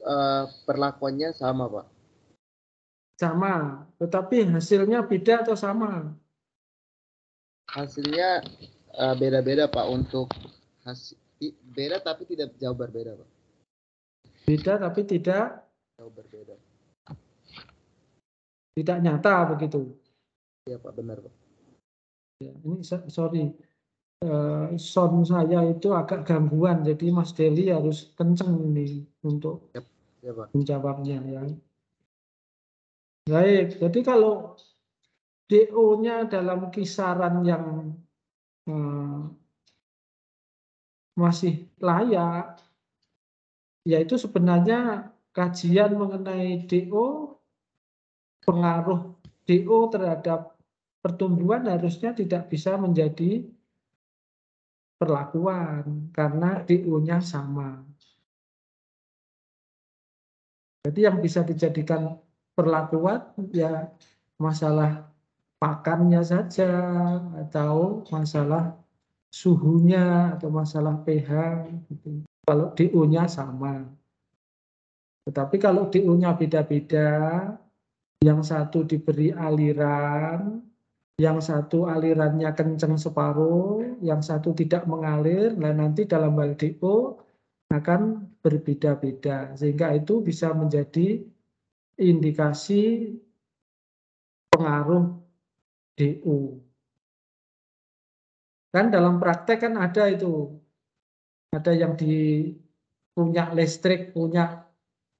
perlakuannya sama Pak. Sama, tetapi hasilnya beda atau sama? Hasilnya beda-beda Pak. Untuk hasil beda tapi tidak jauh berbeda Pak. Beda tapi tidak Jauh berbeda. tidak nyata begitu. Iya Pak, benar Pak. Ya, ini sorry, sound saya itu agak gangguan, jadi Mas Deli harus kenceng ini untuk Ya Pak. menjawabnya ya. Baik, jadi kalau DO-nya dalam kisaran yang masih layak, yaitu sebenarnya kajian mengenai DO, pengaruh DO terhadap pertumbuhan harusnya tidak bisa menjadi perlakuan karena DO-nya sama. Jadi yang bisa dijadikan perlakuan ya masalah pakannya saja atau masalah suhunya atau masalah pH gitu. Kalau DO-nya sama. Tetapi kalau DO-nya beda-beda, yang satu diberi aliran, yang satu alirannya kencang separuh, yang satu tidak mengalir, nah nanti dalam hal DO akan berbeda-beda. Sehingga itu bisa menjadi indikasi pengaruh DO. Kan dalam praktek kan ada itu. Ada yang punya listrik, punya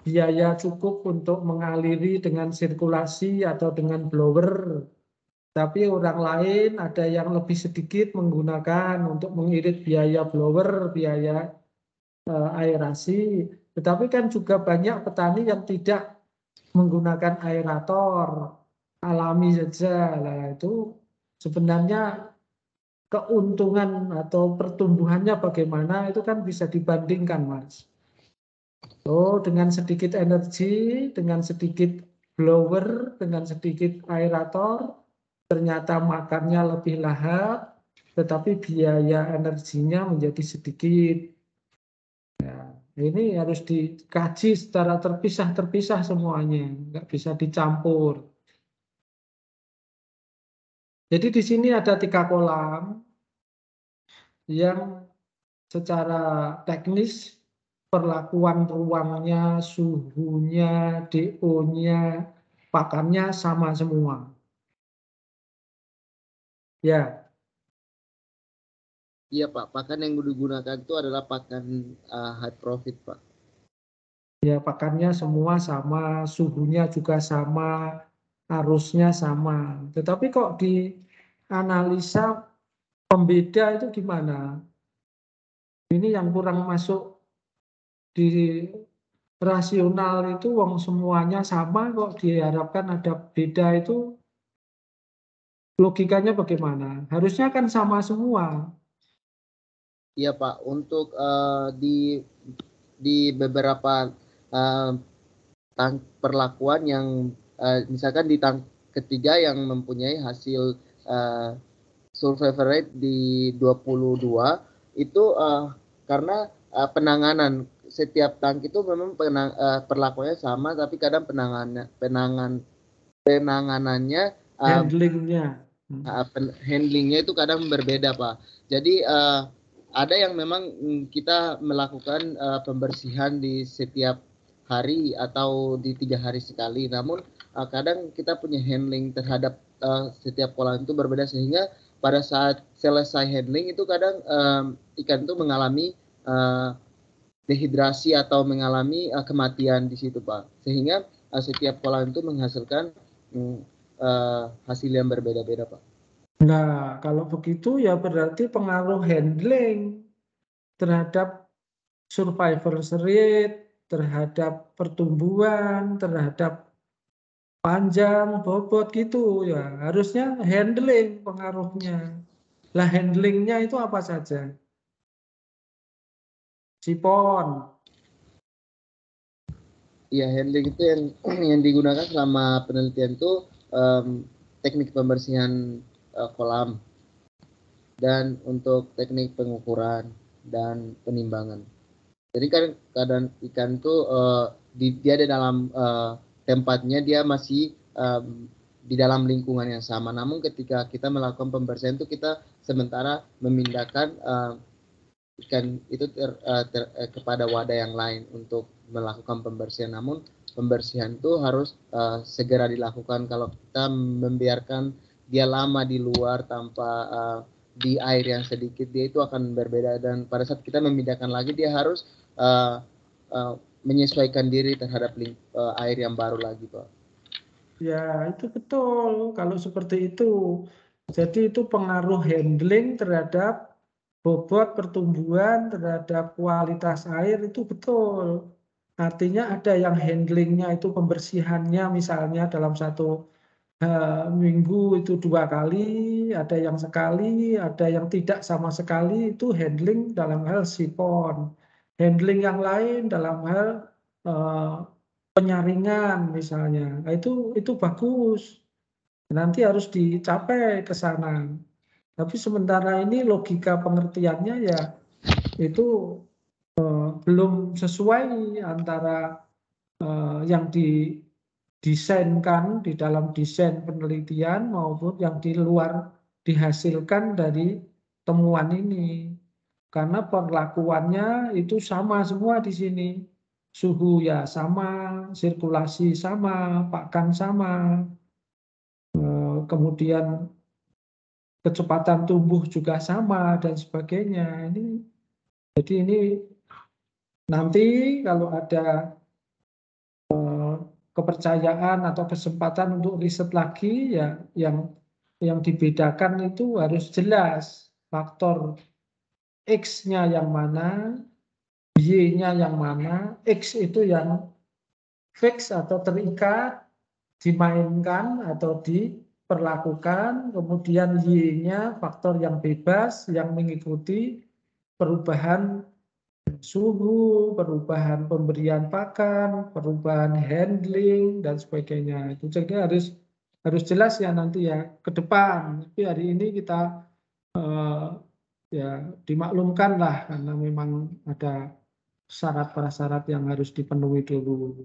biaya cukup untuk mengaliri dengan sirkulasi atau dengan blower. Tapi orang lain ada yang lebih sedikit menggunakan untuk mengirit biaya blower, biaya aerasi. Tetapi kan juga banyak petani yang tidak menggunakan aerator, alami saja. Nah, itu sebenarnya keuntungan atau pertumbuhannya bagaimana itu kan bisa dibandingkan, Mas. Oh, dengan sedikit energi, dengan sedikit blower, dengan sedikit aerator, ternyata makannya lebih lahap, tetapi biaya energinya menjadi sedikit. Ya, ini harus dikaji secara terpisah-terpisah semuanya, nggak bisa dicampur. Jadi di sini ada 3 kolam yang secara teknis perlakuan ruangnya, suhunya, DO-nya, pakannya sama semua. Ya. Iya Pak, pakan yang digunakan itu adalah pakan high profit Pak. Ya, pakannya semua sama, suhunya juga sama, arusnya sama. Tetapi kok di analisa pembeda itu gimana? Ini yang kurang masuk di rasional itu, wong semuanya sama kok diharapkan ada beda itu logikanya bagaimana? Harusnya kan sama semua. Iya Pak, untuk di beberapa perlakuan yang misalkan di tank ketiga yang mempunyai hasil survival rate di 22 itu karena penanganan setiap tank itu memang perlakuannya sama, tapi kadang penanganannya handlingnya itu kadang berbeda, Pak. Jadi ada yang memang kita melakukan pembersihan di setiap hari atau di 3 hari sekali, namun kadang kita punya handling terhadap setiap kolam itu berbeda, sehingga pada saat selesai handling itu kadang ikan itu mengalami dehidrasi atau mengalami kematian di situ, Pak. Sehingga setiap kolam itu menghasilkan hasil yang berbeda-beda, Pak. Nah, kalau begitu ya berarti pengaruh handling terhadap survival rate, terhadap pertumbuhan, terhadap panjang, bobot gitu ya. Harusnya handling pengaruhnya. Lah handlingnya itu apa saja? Sipon. Iya, handling itu yang digunakan selama penelitian itu teknik pembersihan kolam dan untuk teknik pengukuran dan penimbangan. Jadi kan keadaan ikan itu dia di dalam tempatnya, dia masih di dalam lingkungan yang sama. Namun ketika kita melakukan pembersihan itu kita sementara memindahkan ikan itu kepada wadah yang lain untuk melakukan pembersihan. Namun pembersihan itu harus segera dilakukan. Kalau kita membiarkan dia lama di luar tanpa di air yang sedikit, dia itu akan berbeda, dan pada saat kita memindahkan lagi dia harus menyesuaikan diri terhadap air yang baru lagi, Pak. Ya, itu betul kalau seperti itu. Jadi itu pengaruh handling terhadap bobot pertumbuhan, terhadap kualitas air itu betul. Artinya ada yang handlingnya itu pembersihannya misalnya dalam satu minggu itu 2 kali, ada yang sekali, ada yang tidak sama sekali, itu handling dalam hal sipon. Handling yang lain dalam hal penyaringan misalnya, nah, itu bagus. Nanti harus dicapai ke sana. Tapi sementara ini logika pengertiannya ya itu belum sesuai antara yang didesainkan di dalam desain penelitian maupun yang di luar dihasilkan dari temuan ini. Karena perlakuannya itu sama semua di sini. Suhu ya sama, sirkulasi sama, pakan sama, kemudian kecepatan tumbuh juga sama dan sebagainya. Jadi ini nanti kalau ada kepercayaan atau kesempatan untuk riset lagi ya yang dibedakan itu harus jelas faktor X-nya yang mana, Y-nya yang mana. X itu yang fix atau terikat, dimainkan atau diperlakukan, kemudian Y-nya faktor yang bebas yang mengikuti perubahan suhu, perubahan pemberian pakan, perubahan handling dan sebagainya. Itu jadi harus jelas ya nanti ya ke depan. Tapi hari ini kita ya dimaklumkan lah karena memang ada syarat prasyarat yang harus dipenuhi dulu.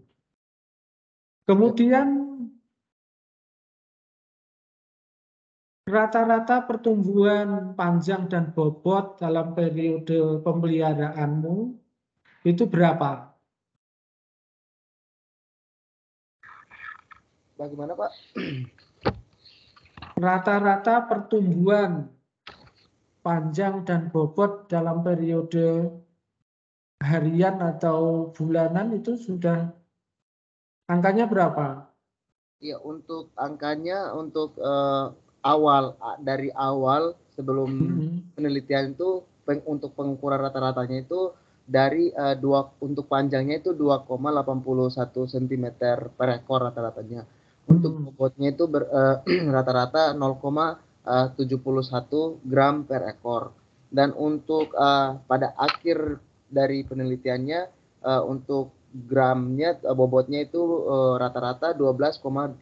Kemudian rata-rata pertumbuhan panjang dan bobot dalam periode pemeliharaanmu itu berapa? Bagaimana, Pak? Rata-rata pertumbuhan panjang dan bobot dalam periode harian atau bulanan itu sudah angkanya berapa? Iya, untuk angkanya untuk dari awal sebelum penelitian itu untuk pengukuran rata-ratanya itu dari untuk panjangnya itu 2,81 cm per ekor rata-ratanya. Untuk bobotnya itu rata-rata 0,71 gram per ekor. Dan untuk pada akhir dari penelitiannya untuk gramnya bobotnya itu rata-rata 12,59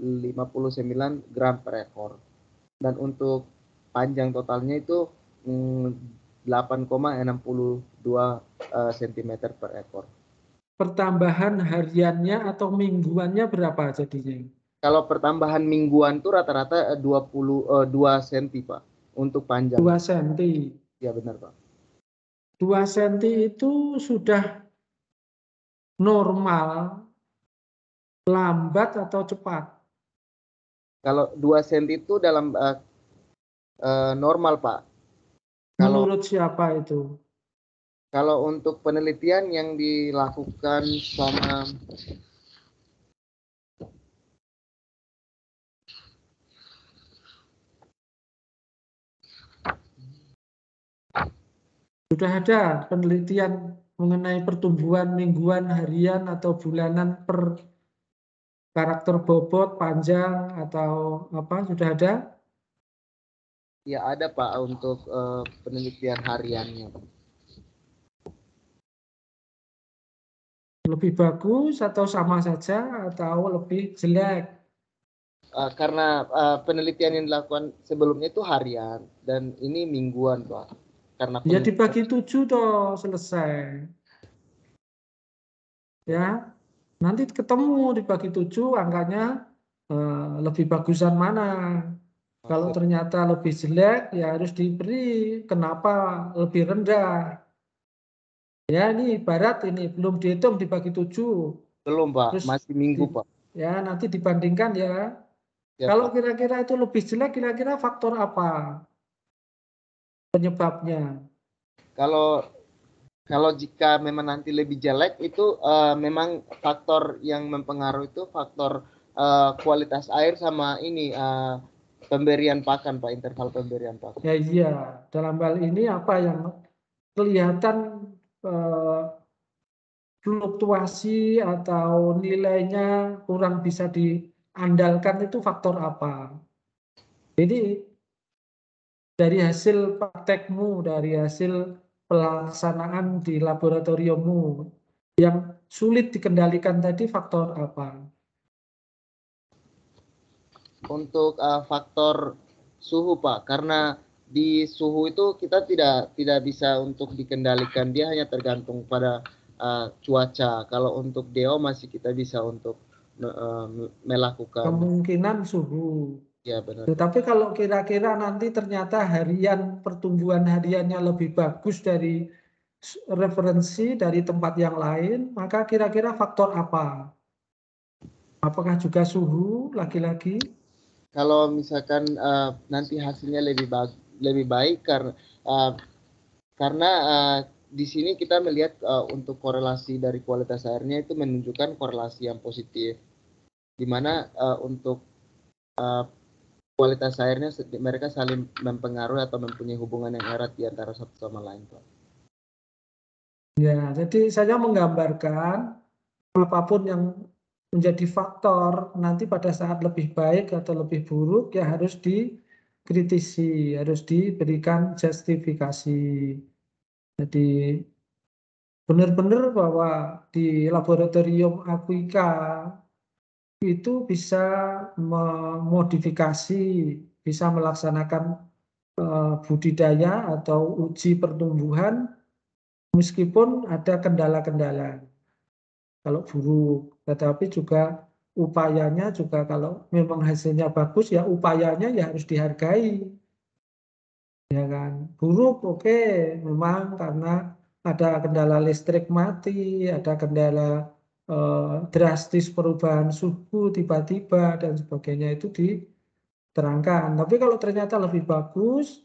gram per ekor. Dan untuk panjang totalnya itu 8,62 cm per ekor. Pertambahan hariannya atau mingguannya berapa jadinya? Kalau pertambahan mingguan itu rata-rata 2 cm, Pak, untuk panjang. 2 cm. Ya benar, Pak. 2 cm itu sudah normal, lambat atau cepat? Kalau 2 cm itu dalam normal, Pak. Menurut siapa itu? Kalau untuk penelitian yang dilakukan sama Sudah ada penelitian mengenai pertumbuhan mingguan, harian, atau bulanan per karakter bobot, panjang, atau apa? Sudah ada? ya ada, Pak, untuk penelitian hariannya. Lebih bagus atau sama saja atau lebih jelek? Karena penelitian yang dilakukan sebelumnya itu harian dan ini mingguan, Pak. Karena Ya dibagi 7 toh, selesai. Ya, nanti ketemu dibagi 7 angkanya lebih bagusan mana. Kalau ternyata lebih jelek ya harus diberi kenapa lebih rendah. Ya ini ibarat ini belum dihitung dibagi 7. belum, Pak, Terus masih minggu, Pak. Ya nanti dibandingkan ya. Ya, Kalau Pak. kira-kira itu lebih jelek, kira-kira faktor apa penyebabnya? Kalau jika memang nanti lebih jelek itu memang faktor yang mempengaruhi itu faktor kualitas air sama ini pemberian pakan, Pak, interval pemberian pakan. Ya iya, dalam hal ini apa yang kelihatan fluktuasi atau nilainya kurang bisa diandalkan itu faktor apa? Jadi dari hasil praktekmu, dari hasil pelaksanaan di laboratoriummu, yang sulit dikendalikan tadi faktor apa? Untuk faktor suhu, Pak, karena di suhu itu kita tidak bisa untuk dikendalikan, dia hanya tergantung pada cuaca. Kalau untuk DO masih kita bisa untuk melakukan. Kemungkinan suhu. Ya benar, Pak. Tetapi kalau kira-kira nanti ternyata pertumbuhan hariannya lebih bagus dari referensi dari tempat yang lain, maka kira-kira faktor apa? Apakah juga suhu lagi-lagi? Kalau misalkan nanti hasilnya lebih baik karena di sini kita melihat untuk korelasi dari kualitas airnya itu menunjukkan korelasi yang positif, di mana untuk kualitas airnya mereka saling mempengaruhi atau mempunyai hubungan yang erat di antara satu sama lain, Pak. Ya, jadi saya menggambarkan apapun yang menjadi faktor nanti pada saat lebih baik atau lebih buruk ya harus dikritisi, harus diberikan justifikasi. Jadi benar-benar bahwa di laboratorium Akuika itu bisa memodifikasi, bisa melaksanakan budidaya atau uji pertumbuhan meskipun ada kendala-kendala. Kalau buruk, tetapi juga upayanya juga kalau memang hasilnya bagus ya upayanya ya harus dihargai. Ya kan, buruk oke, memang karena ada kendala listrik mati, ada kendala drastis perubahan suhu tiba-tiba dan sebagainya itu diterangkan. Tapi kalau ternyata lebih bagus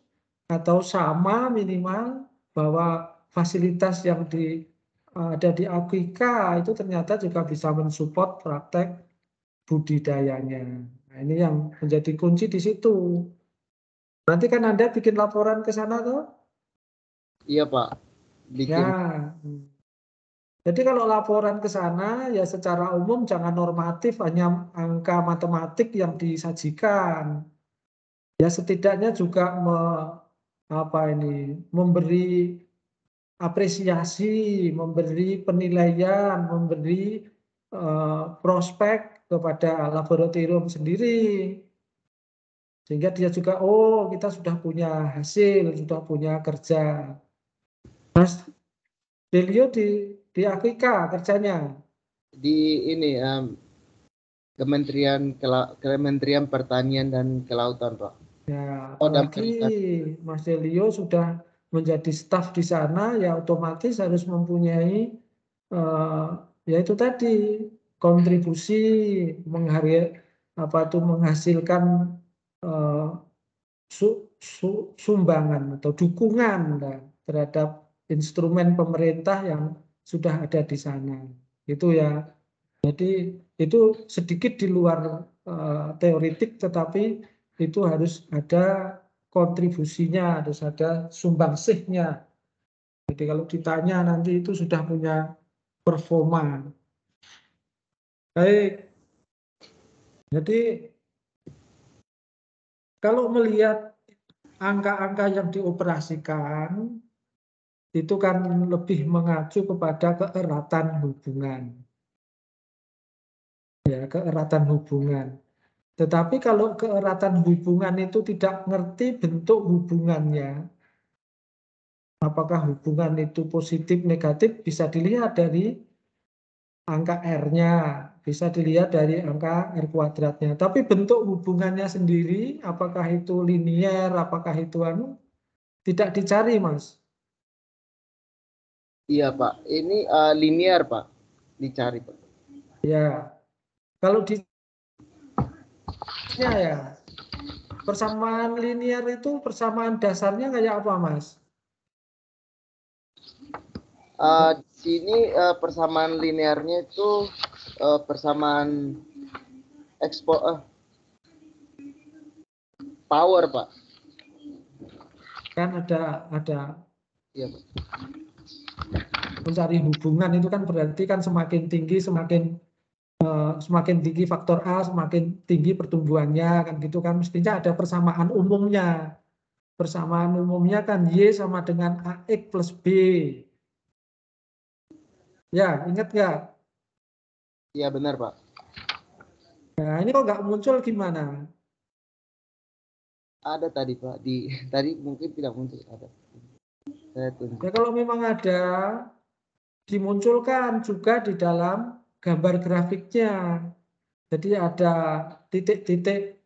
atau sama minimal bahwa fasilitas yang ada di Akuika itu ternyata juga bisa mensupport praktek budidayanya. Nah, ini yang menjadi kunci di situ. Nanti kan Anda bikin laporan ke sana tuh? Iya, Pak. Bikin. Ya. Jadi kalau laporan ke sana ya secara umum jangan normatif hanya angka matematik yang disajikan. Ya setidaknya juga memberi apresiasi, memberi penilaian, memberi prospek kepada laboratorium sendiri. Sehingga dia juga, oh kita sudah punya hasil, sudah punya kerja. Mas Delio di Afrika kerjanya. Di ini Kementerian Pertanian dan Kelautan, Pak. Ya, dan apalagi Mas Delio sudah menjadi staf di sana, ya otomatis harus mempunyai ya itu tadi kontribusi menghasilkan sumbangan atau dukungan terhadap instrumen pemerintah yang sudah ada di sana. Itu ya. Jadi itu sedikit di luar teoritik, tetapi itu harus ada kontribusinya, harus ada sumbangsihnya. Jadi kalau ditanya nanti itu sudah punya performa. Baik. Jadi kalau melihat angka-angka yang dioperasikan, itu kan lebih mengacu kepada keeratan hubungan. Ya, keeratan hubungan. Tetapi kalau keeratan hubungan itu tidak ngerti bentuk hubungannya, apakah hubungan itu positif, negatif, bisa dilihat dari angka R-nya, bisa dilihat dari angka R kuadratnya. Tapi bentuk hubungannya sendiri, apakah itu linier, apakah itu tidak dicari, Mas. Iya, Pak. Ini linear, Pak. Dicari, Pak. Ya, kalau di ya persamaan linear itu persamaan dasarnya kayak apa, Mas? Di sini persamaan linearnya itu persamaan power, Pak. Kan ada Iya, Pak. Mencari hubungan itu kan berarti kan semakin tinggi semakin tinggi faktor A, semakin tinggi pertumbuhannya, kan gitu kan, mestinya ada persamaan umumnya. Persamaan umumnya kan Y sama dengan AX plus B. Ya, ingat nggak? Iya, benar, Pak. Nah, ini kok nggak muncul gimana? Ada tadi, Pak. Tadi mungkin tidak muncul. Ada. Saya tunjuk. Ya, kalau memang ada, dimunculkan juga di dalam gambar grafiknya. Jadi ada titik-titik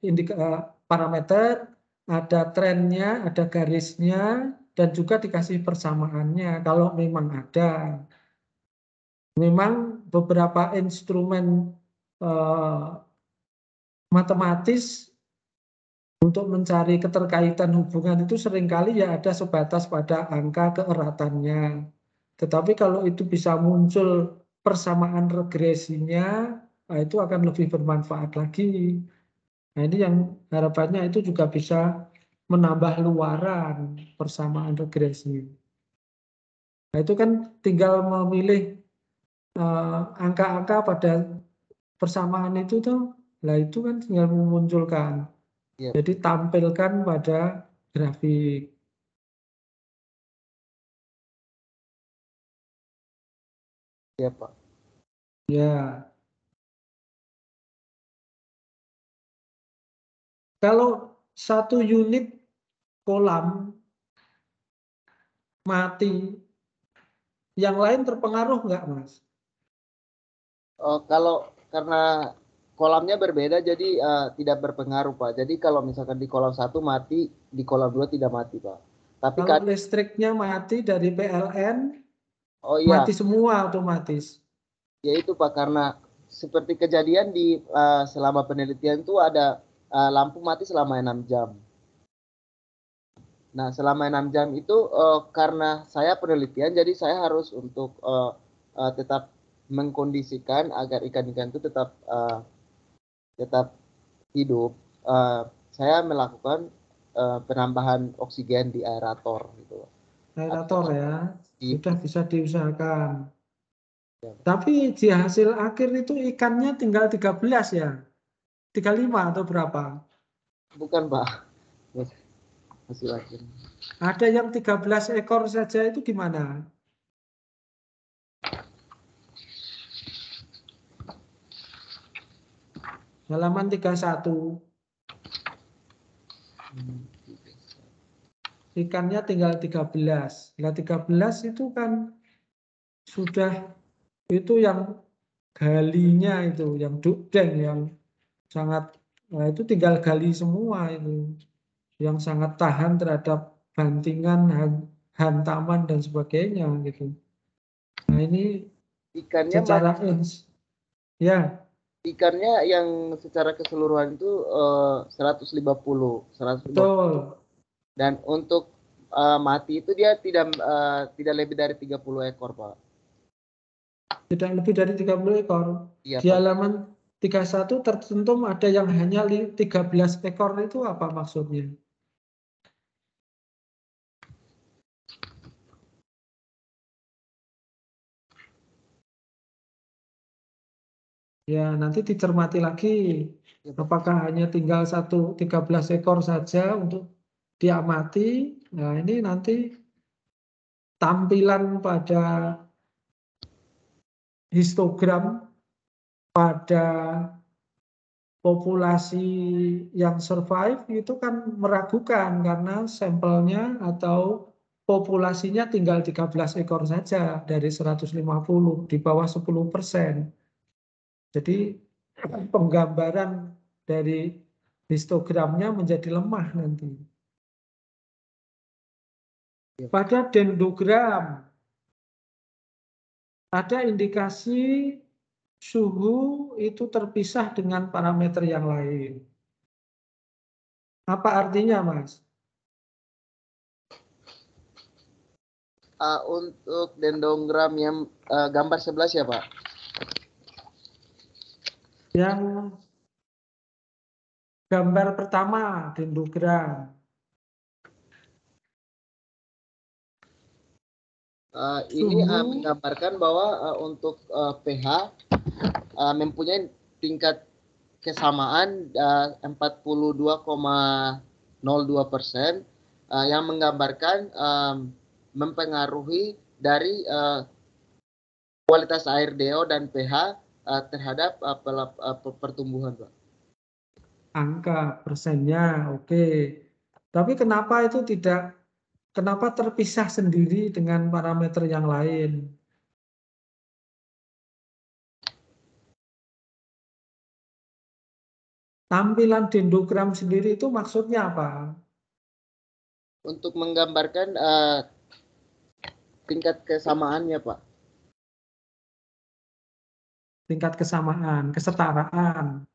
parameter, ada trennya, ada garisnya, dan juga dikasih persamaannya kalau memang ada. Memang beberapa instrumen matematis untuk mencari keterkaitan hubungan itu seringkali ya ada sebatas pada angka keeratannya. Tetapi kalau itu bisa muncul persamaan regresinya, nah itu akan lebih bermanfaat lagi. Nah ini yang harapannya itu juga bisa menambah luaran persamaan regresi. Nah itu kan tinggal memilih angka-angka pada persamaan itu tuh, lah itu kan tinggal memunculkan. Ya. Jadi tampilkan pada grafik. Ya, Pak. Ya. Kalau satu unit kolam mati, yang lain terpengaruh nggak, Mas? Kalau karena kolamnya berbeda, jadi tidak berpengaruh, Pak. Jadi kalau misalkan di kolam 1 mati, di kolam 2 tidak mati, Pak. Tapi kalau listriknya mati dari PLN, mati semua otomatis. Ya itu, Pak, karena seperti kejadian di selama penelitian itu ada lampu mati selama 6 jam. Nah, selama 6 jam itu karena saya penelitian, jadi saya harus untuk tetap mengkondisikan agar ikan-ikan itu tetap hidup. Saya melakukan penambahan oksigen di aerator gitu. Aerator ya, sudah bisa diusahakan. Ya. Tapi di hasil akhir itu ikannya tinggal 13 ya? 35 atau berapa? Bukan, Pak. Hasil akhir. Ada yang 13 ekor saja, itu gimana? halaman 31. Ikannya tinggal 13. Nah 13 itu kan sudah itu yang galinya itu, yang dukdeng, yang sangat, nah itu tinggal gali semua itu. Yang sangat tahan terhadap bantingan, hantaman dan sebagainya gitu. Nah ini Ikannya secara ya. Ikannya yang secara keseluruhan itu 150. Betul. Dan untuk mati itu dia tidak lebih dari 30 ekor, Pak. Tidak lebih dari 30 ekor. Iya, Di Pak. halaman 31 tertentu ada yang hanya 13 ekor, itu apa maksudnya? Ya, nanti dicermati lagi. Iya, Pak. Apakah hanya tinggal 13 ekor saja untuk diamati? Nah, ini nanti tampilan pada histogram pada populasi yang survive itu kan meragukan karena sampelnya atau populasinya tinggal 13 ekor saja dari 150, di bawah 10%. Jadi penggambaran dari histogramnya menjadi lemah nanti. Pada dendrogram ada indikasi suhu itu terpisah dengan parameter yang lain. Apa artinya, Mas? Untuk dendrogram yang gambar 11 ya, Pak? Yang gambar pertama, dendrogram. Ini menggambarkan bahwa untuk pH mempunyai tingkat kesamaan 42,02%, yang menggambarkan mempengaruhi dari kualitas air DO dan pH terhadap pertumbuhan, Pak. Angka persennya oke. Tapi kenapa itu kenapa terpisah sendiri dengan parameter yang lain? Tampilan dendrogram sendiri itu maksudnya apa? Untuk menggambarkan tingkat kesamaannya, Pak. Tingkat kesamaan, kesetaraan.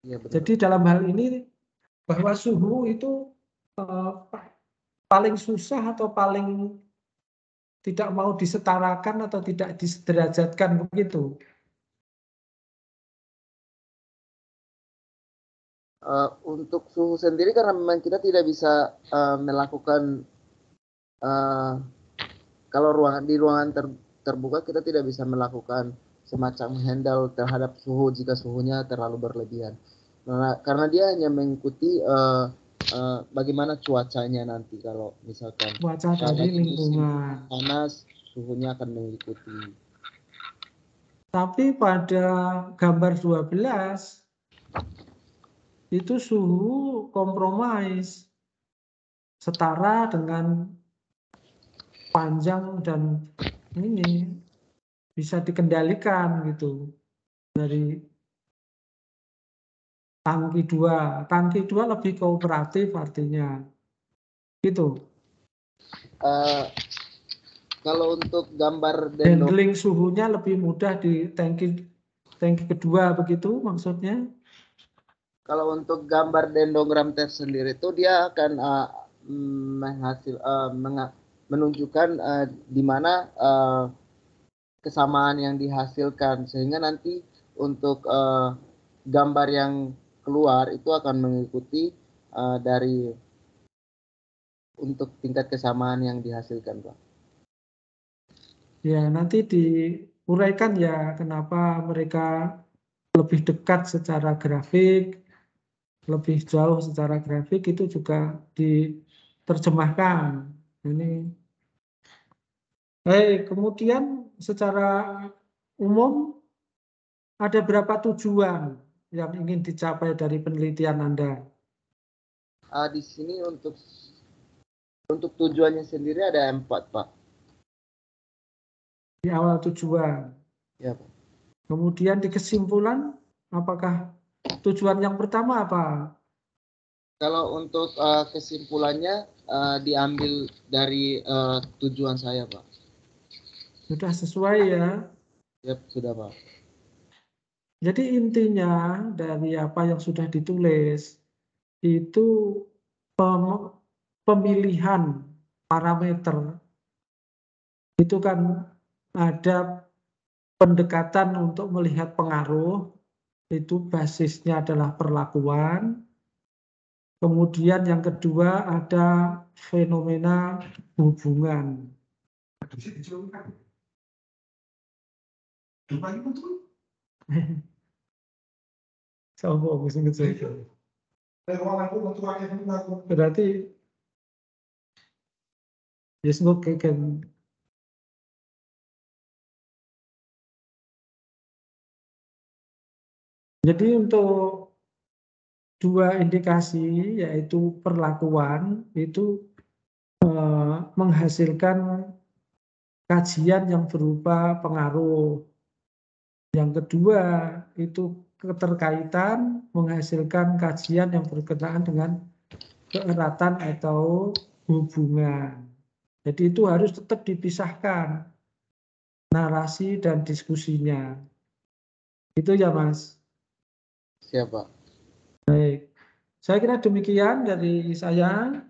Ya, betul. Jadi dalam hal ini bahwa suhu itu paling susah atau paling tidak mau disetarakan atau tidak disederajatkan begitu. Untuk suhu sendiri karena memang kita tidak bisa melakukan kalau di ruangan terbuka kita tidak bisa melakukan semacam handle terhadap suhu jika suhunya terlalu berlebihan. Karena dia hanya mengikuti bagaimana cuacanya nanti. Kalau misalkan cuaca dari lingkungan panas, suhunya akan mengikuti. Tapi pada gambar 12 itu suhu kompromis setara dengan panjang dan ini bisa dikendalikan gitu dari tangki 2. Tangki 2 lebih kooperatif artinya gitu. Kalau untuk gambar handling suhunya lebih mudah di tangki kedua begitu maksudnya. Kalau untuk gambar dendrogram test sendiri itu dia akan menunjukkan di mana kesamaan yang dihasilkan, sehingga nanti untuk gambar yang keluar itu akan mengikuti dari untuk tingkat kesamaan yang dihasilkan, Pak. Ya, nanti diuraikan ya kenapa mereka lebih dekat secara grafik, lebih jauh secara grafik, itu juga diterjemahkan. Ini. Kemudian secara umum ada berapa tujuan yang ingin dicapai dari penelitian Anda? Di sini untuk tujuannya sendiri ada 4, Pak. Di awal tujuan. Ya, Pak. Kemudian di kesimpulan, apakah tujuan yang pertama apa? Kalau untuk kesimpulannya diambil dari tujuan saya, Pak. Sudah sesuai ya. Yap, sudah, Pak. Jadi intinya dari apa yang sudah ditulis itu pemilihan parameter itu kan ada pendekatan untuk melihat pengaruh, itu basisnya adalah perlakuan. Kemudian yang kedua ada fenomena hubungan. Berarti yes, kan. Jadi untuk dua indikasi yaitu perlakuan itu menghasilkan kajian yang berupa pengaruh. Yang kedua itu keterkaitan menghasilkan kajian yang berkenaan dengan keeratan atau hubungan. Jadi itu harus tetap dipisahkan narasi dan diskusinya. Itu ya Mas. Siap, Pak. Baik. Saya kira demikian dari saya.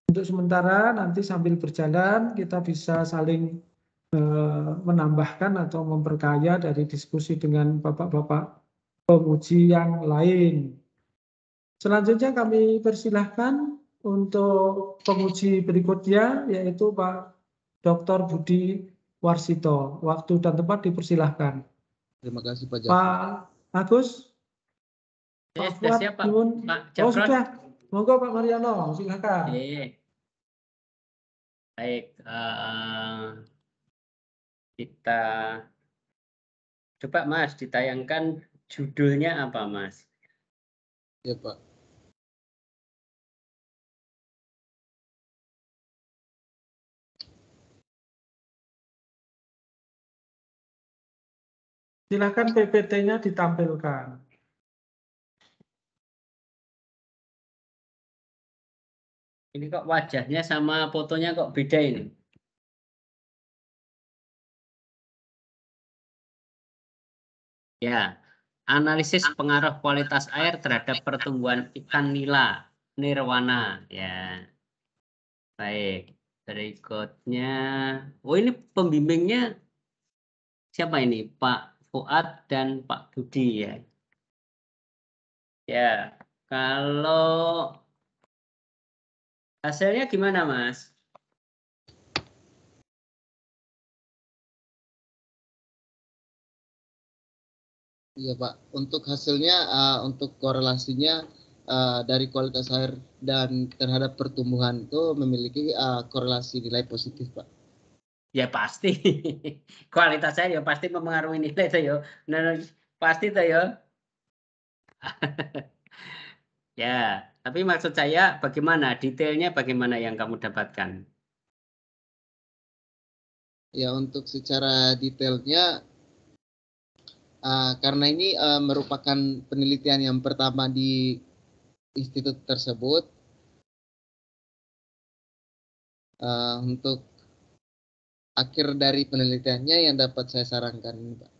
Untuk sementara nanti sambil berjalan kita bisa saling menambahkan atau memperkaya dari diskusi dengan bapak-bapak penguji yang lain. Selanjutnya kami persilahkan untuk penguji berikutnya yaitu Pak Dr. Budi Warsito. Waktu dan tempat dipersilahkan. Terima kasih, Pak Jafar. Pak Agus. Pak Sudah Fuad, siap, Pak. nyuwun. Pak Oh Jafron. sudah. Monggo Pak Mariano, silakan. Baik, kita coba Mas ditayangkan judulnya apa Mas? Ya, Pak. Silakan PPT-nya ditampilkan. Ini kok wajahnya sama fotonya kok beda ini? Ya, analisis pengaruh kualitas air terhadap pertumbuhan ikan nila nirwana. Ya, baik. Berikutnya, oh ini pembimbingnya siapa ini? Pak Fuad dan Pak Budi ya. Ya, kalau hasilnya gimana Mas? Iya, Pak. Untuk hasilnya, untuk korelasinya dari kualitas air dan terhadap pertumbuhan itu memiliki korelasi nilai positif, Pak. Ya pasti. Kualitas air ya pasti mempengaruhi nilai itu ya. Nah, pasti itu ya. Ya, tapi maksud saya bagaimana? Detailnya bagaimana yang kamu dapatkan? Ya, untuk secara detailnya, karena ini merupakan penelitian yang pertama di institut tersebut, untuk akhir dari penelitiannya yang dapat saya sarankan ini, Pak.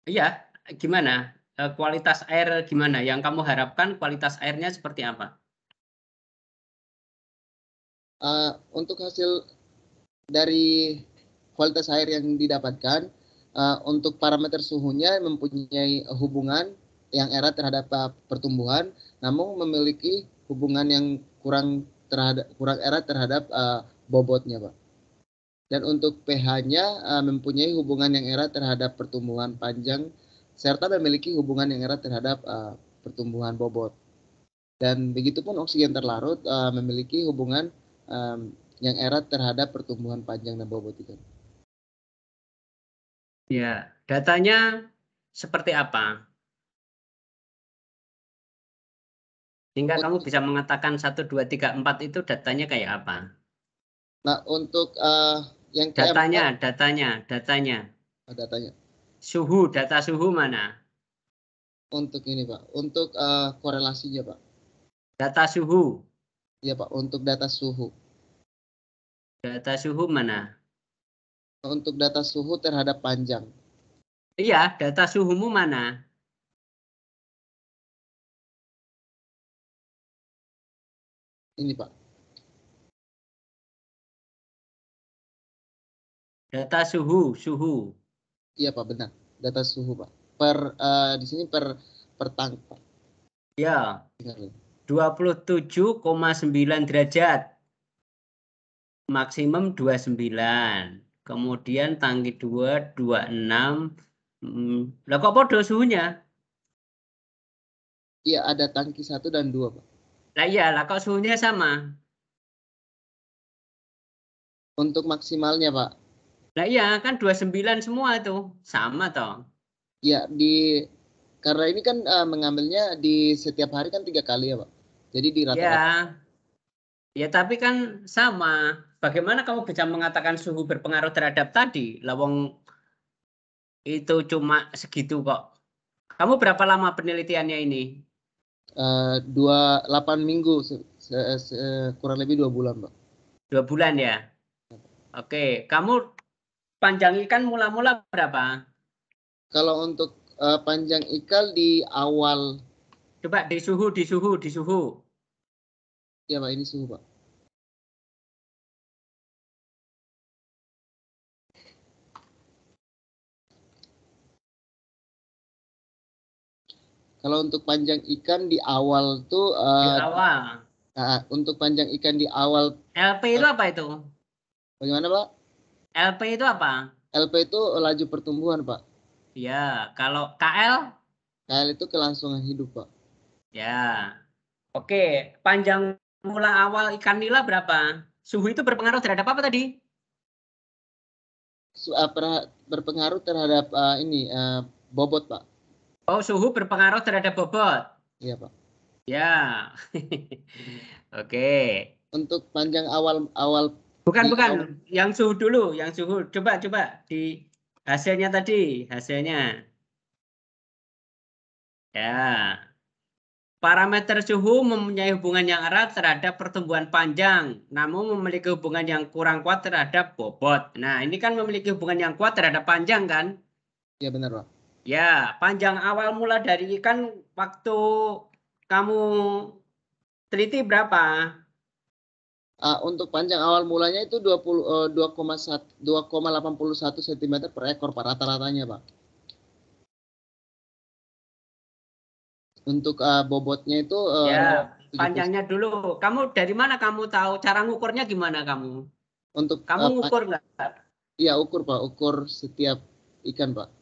Iya, gimana? Kualitas air gimana? Yang kamu harapkan kualitas airnya seperti apa? Untuk hasil dari kualitas air yang didapatkan, untuk parameter suhunya mempunyai hubungan yang erat terhadap pertumbuhan, namun memiliki hubungan yang kurang erat terhadap bobotnya, Pak. Dan untuk pH-nya mempunyai hubungan yang erat terhadap pertumbuhan panjang, serta memiliki hubungan yang erat terhadap pertumbuhan bobot. Dan begitupun oksigen terlarut memiliki hubungan yang erat terhadap pertumbuhan panjang dan bobot ikan. Ya, datanya seperti apa? Sehingga kamu bisa mengatakan 1, 2, 3, 4 itu datanya kayak apa? Nah, untuk yang Datanya. datanya Suhu, data suhu mana? untuk ini Pak, untuk korelasinya Pak. Data suhu. Iya Pak, untuk data suhu. Data suhu mana? Untuk data suhu terhadap panjang. Iya, data suhumu mana? Ini Pak. Data suhu. Iya Pak, benar. Data suhu Pak. Di sini per tang Pak. Ya. 27,9 derajat. Maksimum 29. Kemudian tangki 2, 26. Lah kok bodoh suhunya? Iya, ada tangki 1 dan 2 Pak. Lah iya, lah kok suhunya sama? Untuk maksimalnya Pak. Lah iya, kan 29 semua itu. Sama toh. Iya, karena ini kan mengambilnya di setiap hari kan 3 kali ya Pak. Jadi di rata-rata. Ya. Ya tapi kan sama. Bagaimana kamu bisa mengatakan suhu berpengaruh terhadap tadi? Lawang itu cuma segitu kok. Kamu berapa lama penelitiannya ini? 8 minggu, kurang lebih 2 bulan Pak. 2 bulan ya? Oke, kamu panjang ikan mula-mula berapa? Kalau untuk panjang ikan di awal. Coba di suhu. Ya Pak, ini suhu Pak. Kalau untuk panjang ikan di awal tuh Di awal. untuk panjang ikan di awal. LP itu apa itu? Bagaimana Pak? LP itu apa? LP itu laju pertumbuhan Pak. Ya, kalau KL? KL itu kelangsungan hidup Pak. Ya. Oke, panjang mula awal ikan nila berapa? Suhu itu berpengaruh terhadap apa tadi? Berpengaruh terhadap bobot Pak. Oh, suhu berpengaruh terhadap bobot. Iya Pak. Ya. Oke. Untuk panjang awal. Bukan. Yang suhu dulu, yang suhu. Coba di hasilnya tadi, hasilnya. Ya. Parameter suhu mempunyai hubungan yang erat terhadap pertumbuhan panjang, namun memiliki hubungan yang kurang kuat terhadap bobot. Nah, ini kan memiliki hubungan yang kuat terhadap panjang kan? Ya benar Pak. Ya, panjang awal mula dari ikan waktu kamu teliti berapa? Untuk panjang awal mulanya itu 2,81 cm per ekor Pak, rata-ratanya Pak. Untuk bobotnya itu ya, panjangnya dulu. Kamu dari mana kamu tahu? Cara ngukurnya gimana kamu? Untuk kamu ngukur nggak? Iya, ukur Pak, ukur setiap ikan Pak.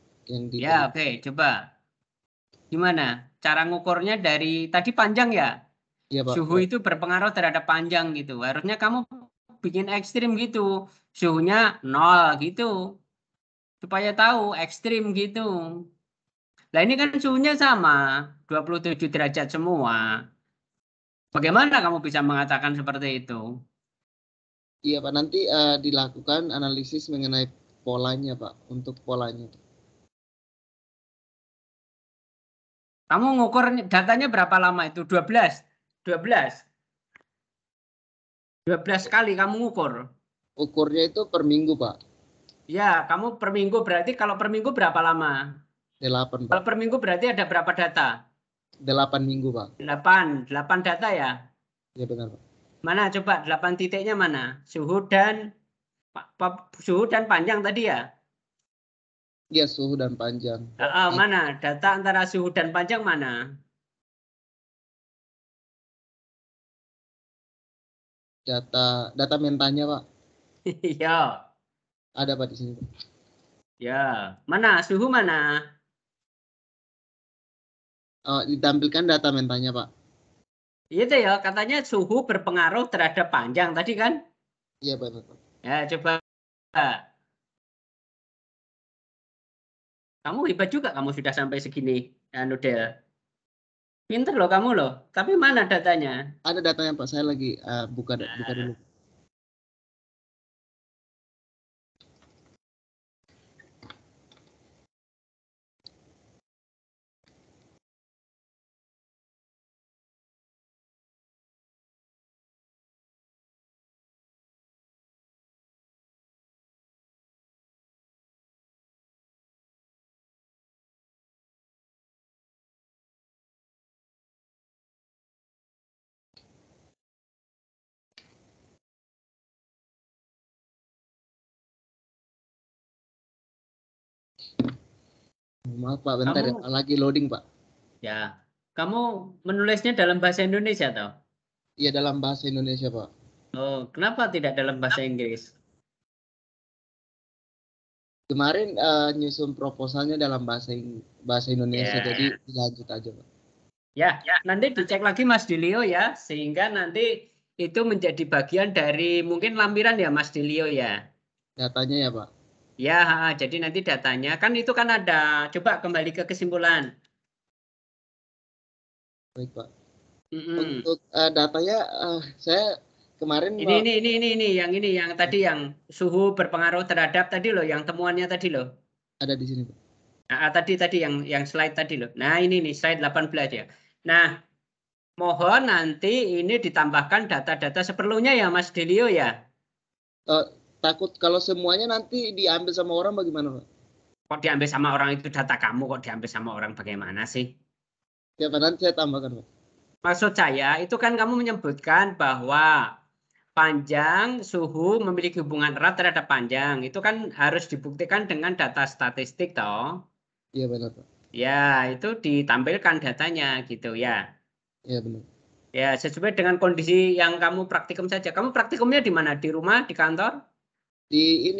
Ya, oke, coba. Gimana? Cara ngukurnya dari tadi panjang ya? Iya Pak. Suhu itu berpengaruh terhadap panjang gitu. Harusnya kamu bikin ekstrim gitu. Suhunya 0 gitu. Supaya tahu ekstrim gitu. Nah ini kan suhunya sama. 27 derajat semua. Bagaimana kamu bisa mengatakan seperti itu? Iya Pak, nanti dilakukan analisis mengenai polanya Pak. Untuk polanya. Kamu ngukur datanya berapa lama itu? 12 kali kamu ngukur. Ukurnya itu per minggu Pak. Ya, kamu per minggu berarti kalau per minggu berapa lama? 8 Pak. Kalau per minggu berarti ada berapa data? 8 minggu Pak. 8 data ya? Ya benar Pak. Mana coba 8 titiknya mana? Suhu dan panjang tadi ya? Iya, suhu dan panjang. Mana? Data antara suhu dan panjang mana? Data mentanya Pak. Ya. Ada Pak di sini Pak. Ya. Mana? Suhu mana? Ditampilkan data mentanya Pak. Itu ya, katanya suhu berpengaruh terhadap panjang tadi kan? Iya benar Pak. Ya, coba. Kamu hebat juga, kamu sudah sampai segini, Del. Pinter loh kamu loh. Tapi mana datanya? Ada datanya Pak, saya lagi buka dulu. Maaf Pak, bentar ya, lagi loading Pak. Ya, kamu menulisnya dalam bahasa Indonesia toh? Iya dalam bahasa Indonesia Pak. Oh, kenapa tidak dalam bahasa Inggris? Kemarin nyusun proposalnya dalam bahasa Indonesia, jadi dilanjut aja Pak. Ya, nanti dicek lagi Mas Dilio ya, sehingga nanti itu menjadi bagian dari mungkin lampiran ya Mas Dilio ya. Datanya ya Pak. Ya, jadi nanti datanya kan itu kan ada. Coba kembali ke kesimpulan. Baik Pak. Untuk datanya saya kemarin ini yang tadi yang suhu berpengaruh terhadap tadi loh, yang temuannya tadi loh. Ada di sini Pak. Tadi yang slide tadi loh. Nah, ini nih slide 18 ya. Nah, mohon nanti ini ditambahkan data-data seperlunya ya Mas Delio ya. Takut kalau semuanya nanti diambil sama orang bagaimana Pak? Kok diambil sama orang, itu data kamu, kok diambil sama orang bagaimana sih? Ya Pak, nanti saya tambahkan Pak. Maksud saya itu kan kamu menyebutkan bahwa panjang suhu memiliki hubungan erat terhadap panjang. Itu kan harus dibuktikan dengan data statistik toh. Iya benar Pak. Ya, itu ditampilkan datanya gitu ya. Iya benar. Ya, sesuai dengan kondisi yang kamu praktikum saja. Kamu praktikumnya di mana? Di rumah, di kantor? Di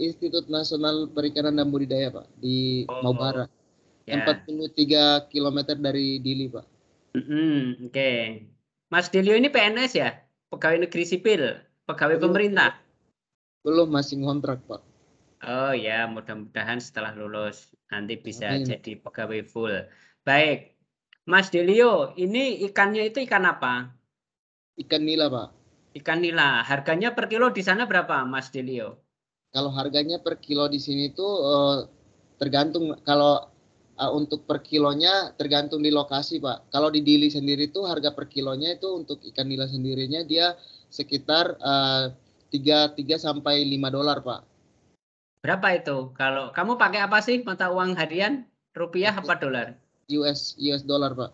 Institut Nasional Perikanan dan Budidaya Pak, di Maubara. Ya. 43 km dari Dili Pak. Oke. Mas Delio ini PNS ya? Pegawai negeri sipil, pegawai pemerintah? Belum, masih ngontrak Pak. Oh ya, mudah-mudahan setelah lulus nanti bisa jadi pegawai full. Baik, Mas Delio, ini ikannya itu ikan apa? Ikan nila Pak. Ikan nila. Harganya per kilo di sana berapa, Mas Delio? Kalau harganya per kilo di sini tuh tergantung. Kalau untuk per kilonya tergantung di lokasi Pak. Kalau di Dili sendiri tuh harga per kilonya itu untuk ikan nila sendirinya dia sekitar 3 sampai 5 dolar Pak. Berapa itu? Kalau kamu pakai apa sih mata uang harian? Rupiah apa dolar? US dollar Pak.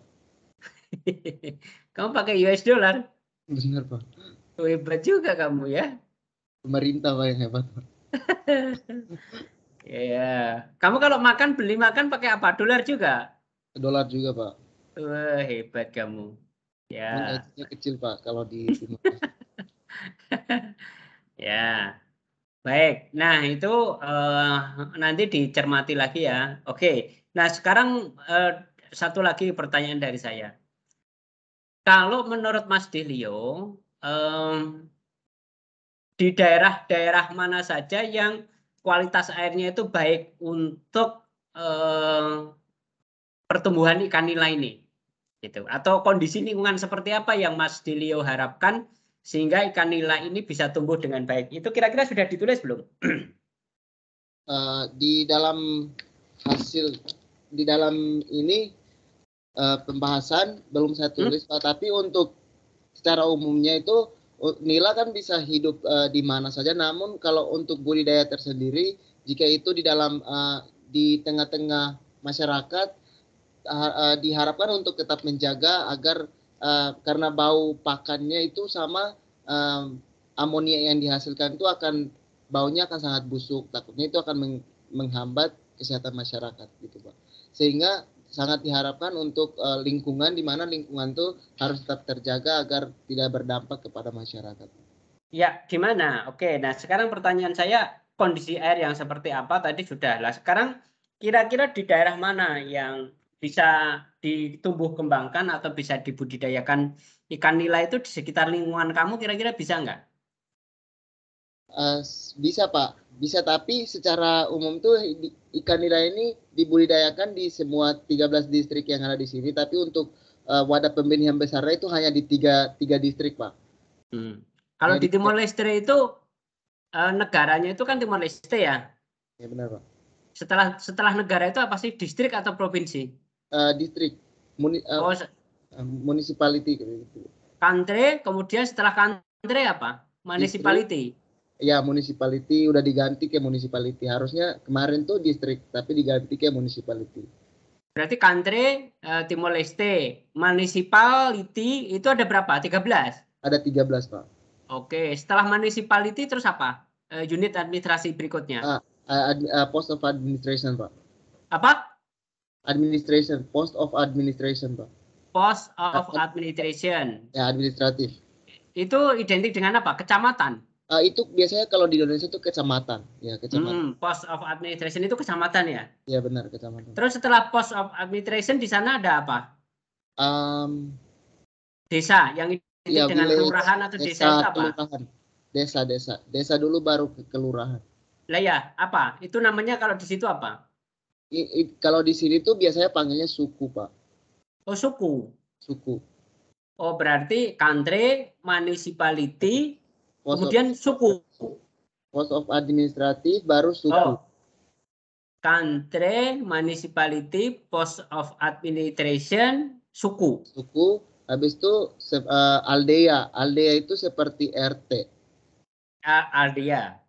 Kamu pakai US dollar? Benar Pak. Hebat juga kamu ya. Pemerintah Pak yang hebat Pak. Ya, kamu kalau beli makan pakai apa? Dolar juga? Dolar juga Pak. Wah, hebat kamu. Ya. Gajinya kecil Pak kalau di Timor Leste. Ya. Baik. Nah, itu nanti dicermati lagi ya. Oke. Nah, sekarang satu lagi pertanyaan dari saya. Kalau menurut Mas Delio, di daerah-daerah mana saja yang kualitas airnya itu baik untuk pertumbuhan ikan nila ini, gitu? Atau kondisi lingkungan seperti apa yang Mas Delio harapkan sehingga ikan nila ini bisa tumbuh dengan baik? Itu kira-kira sudah ditulis belum? Di dalam ini pembahasan belum saya tulis Pak, tapi untuk secara umumnya itu nila kan bisa hidup di mana saja, namun kalau untuk budidaya tersendiri jika itu di dalam di tengah-tengah masyarakat diharapkan untuk tetap menjaga agar karena bau pakannya itu sama amonia yang dihasilkan itu baunya akan sangat busuk, takutnya itu akan menghambat kesehatan masyarakat gitu Pak. Sehingga sangat diharapkan untuk lingkungan di mana lingkungan itu harus tetap terjaga agar tidak berdampak kepada masyarakat. Ya, gimana? Oke, nah sekarang pertanyaan saya, kondisi air yang seperti apa tadi sudah lah. Sekarang kira-kira di daerah mana yang bisa ditumbuh kembangkan atau bisa dibudidayakan ikan nila itu di sekitar lingkungan kamu kira-kira bisa nggak? Bisa Pak, bisa, tapi secara umum tuh ikan nila ini dibudidayakan di semua 13 distrik yang ada di sini, tapi untuk wadah pembenihan besarnya itu hanya di tiga distrik Pak. Kalau Hanya di Timor Leste itu negaranya itu kan Timor Leste ya? Ya benar Pak. Setelah negara itu apa sih, distrik atau provinsi? Distrik, Oh, municipality gitu. country, kemudian setelah country apa? Municipality. Ya, municipality udah diganti ke municipality. Harusnya kemarin tuh distrik, tapi diganti ke municipality. Berarti country Timor Leste, municipality itu ada berapa? 13? Ada 13 Pak. Oke, setelah municipality terus apa? Unit administrasi berikutnya. Post of administration Pak. Apa? Administration, post of administration Pak. Post of administration. Ya, administratif. Itu identik dengan apa? Kecamatan. Itu biasanya kalau di Indonesia itu kecamatan, ya kecamatan. Post of administration itu kecamatan ya? Ya benar, kecamatan. Terus setelah post of administration di sana ada apa? Desa yang identik ya, dengan village, kelurahan atau desa itu apa? Kelurahan. Desa dulu baru ke kelurahan. Lah ya, apa? Itu namanya kalau di situ apa? Kalau di sini tuh biasanya panggilnya suku Pak. Oh, suku. Suku. Oh, berarti country, municipality, kemudian suku. Post of administratif baru suku. Oh. Country, municipality, post of administration, suku. Suku, habis itu aldea. Aldea itu seperti RT. Aldea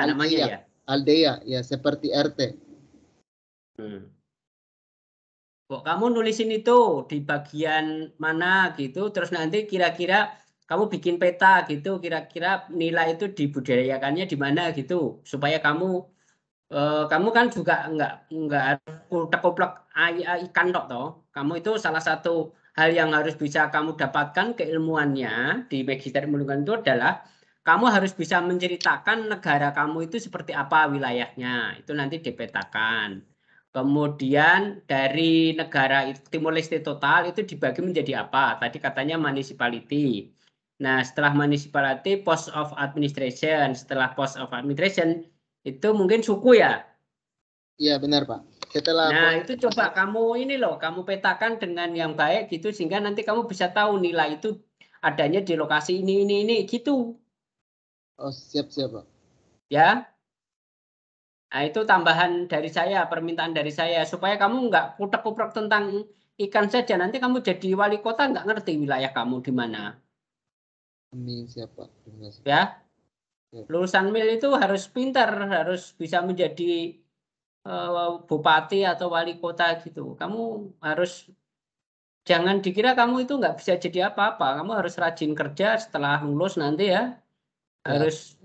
namanya ya. Aldea, ya seperti RT. Kok kamu nulisin itu di bagian mana gitu, terus nanti kira-kira kamu bikin peta gitu, kira-kira nilai itu dibudidayakannya di mana gitu, supaya kamu kan juga nggak kutek-kutek ikan toh. Kamu itu salah satu hal yang harus bisa kamu dapatkan keilmuannya di Magister Ilmu Lingkungan itu adalah kamu harus bisa menceritakan negara kamu itu seperti apa wilayahnya, itu nanti dipetakan. Kemudian dari negara Timor Leste total itu dibagi menjadi apa? Tadi katanya municipality. Nah, setelah municipality, post of administration. Setelah post of administration, itu mungkin suku ya? Iya, benar Pak. Nah, itu coba kamu ini loh, kamu petakan dengan yang baik gitu, sehingga nanti kamu bisa tahu nilai itu adanya di lokasi ini, gitu. Oh, siap Pak. Ya. Nah, itu tambahan dari saya, permintaan dari saya, supaya kamu nggak kutek-kutek tentang ikan saja. Nanti kamu jadi wali kota nggak ngerti wilayah kamu di mana. Amin, siap Pak. Ya, lulusan MIL itu harus pintar, harus bisa menjadi bupati atau wali kota gitu. Kamu harus, jangan dikira kamu itu nggak bisa jadi apa-apa. Kamu harus rajin kerja setelah lulus nanti ya. Harus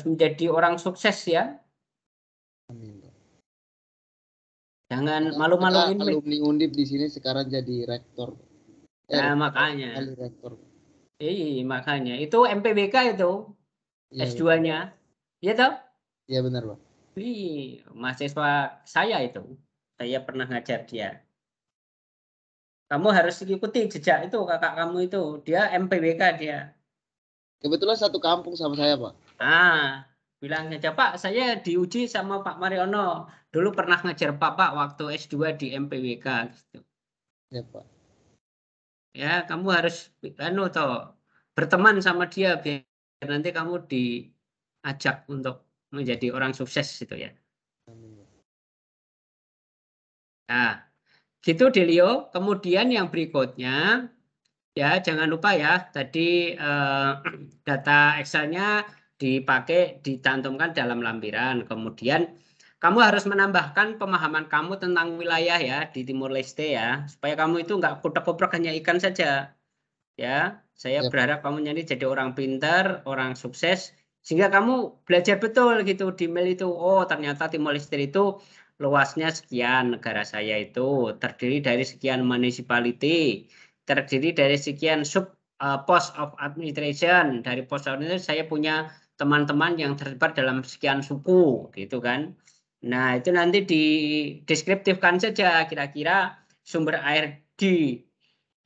menjadi orang sukses ya. Amin, Pak. Jangan malu-maluin. Alumni Undip di sini sekarang jadi rektor. Nah, makanya. Rektor. Iya, makanya. Itu MPBK itu S2-nya. Iya toh? Iya benar, Pak. Mahasiswa saya itu. Saya pernah ngajar dia. Kamu harus ikuti jejak itu kakak kamu itu. Dia MPBK dia. Kebetulan satu kampung sama saya, Pak. Bilang aja, Pak, saya diuji sama Pak Mariono. Dulu pernah ngajar Pak waktu S2 di MPWK gitu. Ya, Pak. Ya, kamu harus berteman sama dia biar nanti kamu diajak untuk menjadi orang sukses gitu ya. Nah, gitu Delio. Kemudian yang berikutnya ya, jangan lupa ya, tadi data Excel-nya dipakai, dicantumkan dalam lampiran. Kemudian kamu harus menambahkan pemahaman kamu tentang wilayah ya di Timor Leste ya, supaya kamu itu nggak kutek-kutek hanya ikan saja. Ya, saya berharap kamu jadi orang pintar, orang sukses, sehingga kamu belajar betul gitu di MIL itu. Oh, ternyata Timor Leste itu luasnya sekian, negara saya itu terdiri dari sekian municipality, terdiri dari sekian sub post of administration. Dari post of administration saya punya teman-teman yang terlibat dalam sekian suku gitu kan. Nah, itu nanti dideskriptifkan saja kira-kira sumber air di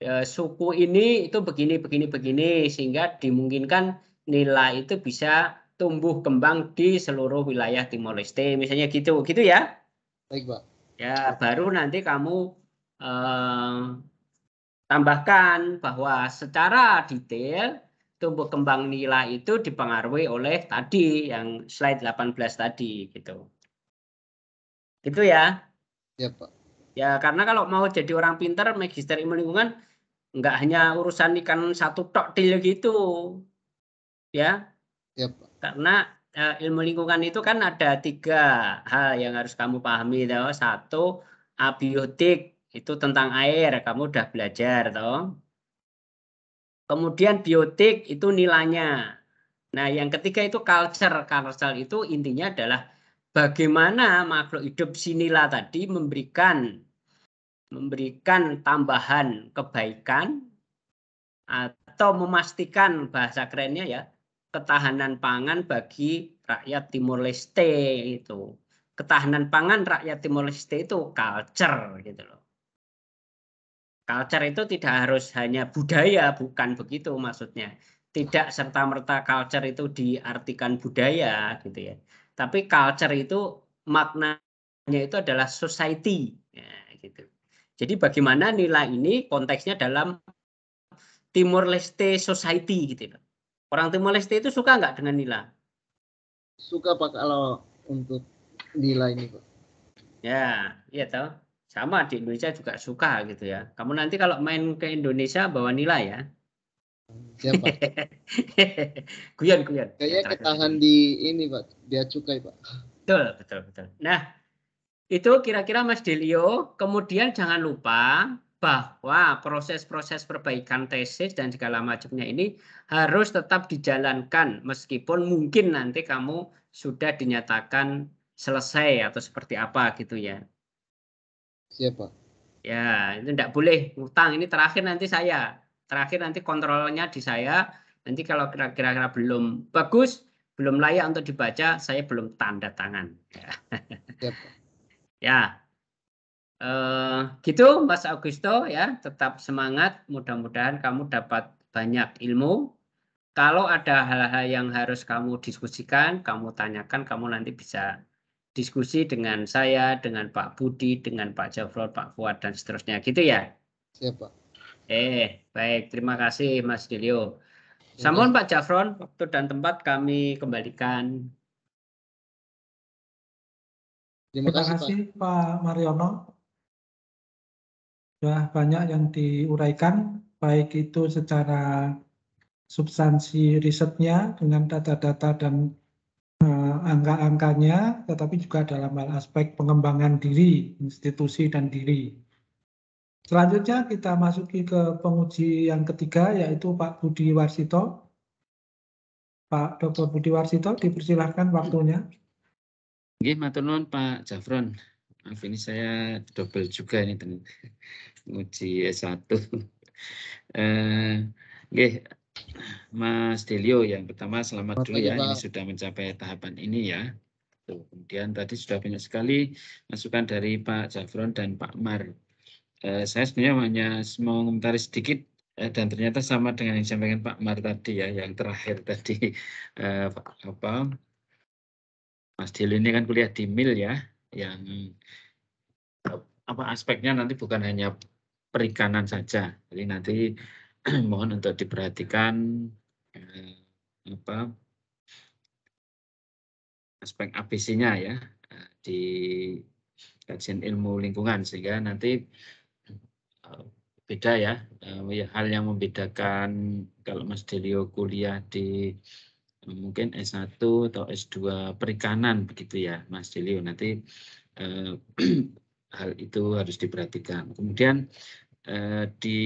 suku ini itu begini, begini, sehingga dimungkinkan nila itu bisa tumbuh kembang di seluruh wilayah Timor Leste, misalnya gitu, gitu ya. Baik, Pak. Ya, baru nanti kamu tambahkan bahwa secara detail tumbuh kembang nila itu dipengaruhi oleh tadi yang slide 18 tadi gitu. Gitu ya. Ya, Pak. Ya, karena kalau mau jadi orang pintar magister ilmu lingkungan nggak hanya urusan ikan satu tok til gitu. Ya, Ya, Pak. karena ilmu lingkungan itu kan ada 3 hal yang harus kamu pahami toh. 1, abiotik itu tentang air, kamu udah belajar toh. Kemudian biotik itu nilainya. Nah, yang ketiga itu culture. Culture itu intinya adalah bagaimana makhluk hidup si nila tadi memberikan tambahan kebaikan atau memastikan, bahasa kerennya ya, ketahanan pangan bagi rakyat Timor Leste itu. Ketahanan pangan rakyat Timor Leste itu culture gitu loh. Culture itu tidak harus hanya budaya, bukan begitu maksudnya. Tidak serta-merta culture itu diartikan budaya gitu ya. Tapi culture itu maknanya itu adalah society ya, gitu. Jadi bagaimana nilai ini konteksnya dalam Timor Leste Society gitu loh. Orang Timor Leste itu suka nggak dengan nila? Suka, Pak, kalau untuk nilai ini, Pak. Ya, iya toh. Sama di Indonesia juga suka gitu ya. Kamu nanti kalau main ke Indonesia bawa nila ya. Ya, Pak. Guyon. Ya, Kayaknya terakhir ketahan ini. di ini, Pak. Bea cukai, Pak. Betul. Nah, itu kira-kira Mas Delio. Kemudian jangan lupa bahwa proses-proses perbaikan tesis dan segala macamnya ini harus tetap dijalankan meskipun mungkin nanti kamu sudah dinyatakan selesai atau seperti apa gitu ya. Siap, Pak. Ya, itu tidak boleh ngutang. Ini terakhir nanti saya. Terakhir nanti kontrolnya di saya. Nanti kalau kira-kira belum bagus, belum layak untuk dibaca, saya belum tanda tangan. Ya. Siap, Pak. Ya, gitu Mas Augusto ya. Tetap semangat. Mudah-mudahan kamu dapat banyak ilmu. Kalau ada hal-hal yang harus kamu diskusikan, kamu tanyakan, kamu nanti bisa diskusi dengan saya, dengan Pak Budi, dengan Pak Jafron, Pak Fuad, dan seterusnya. Gitu ya. Siap, Pak. Baik. Terima kasih Mas Delio. Terima Sampun kasih. Pak Jafron, waktu dan tempat kami kembalikan. Terima Terima kasih, Pak. kasih Pak Mariono. Sudah banyak yang diuraikan, baik itu secara substansi risetnya dengan data-data dan angka-angkanya, tetapi juga dalam hal aspek pengembangan diri, institusi dan diri. Selanjutnya kita masuki ke penguji yang ketiga, yaitu Pak Budi Warsito. Pak Dr. Budi Warsito, dipersilahkan waktunya. Nggih, matur nuwun Pak Jafron. Maaf ini saya double juga ini uji S1. Nggih, Mas Delio yang pertama selamat dulu ya, ini sudah mencapai tahapan ini ya. Kemudian tadi sudah banyak sekali masukan dari Pak Jafron dan Pak Mar. Saya sebenarnya hanya mau komentari sedikit dan ternyata sama dengan yang disampaikan Pak Mar tadi ya, yang terakhir tadi Mas Delio ini kan kuliah di MIL ya, yang aspeknya nanti bukan hanya perikanan saja. Jadi nanti mohon untuk diperhatikan aspek ABC-nya ya di kajian ilmu lingkungan, sehingga nanti beda ya, hal yang membedakan kalau Mas Delio kuliah di mungkin S1 atau S2 perikanan begitu ya Mas Delio, nanti hal itu harus diperhatikan. Kemudian di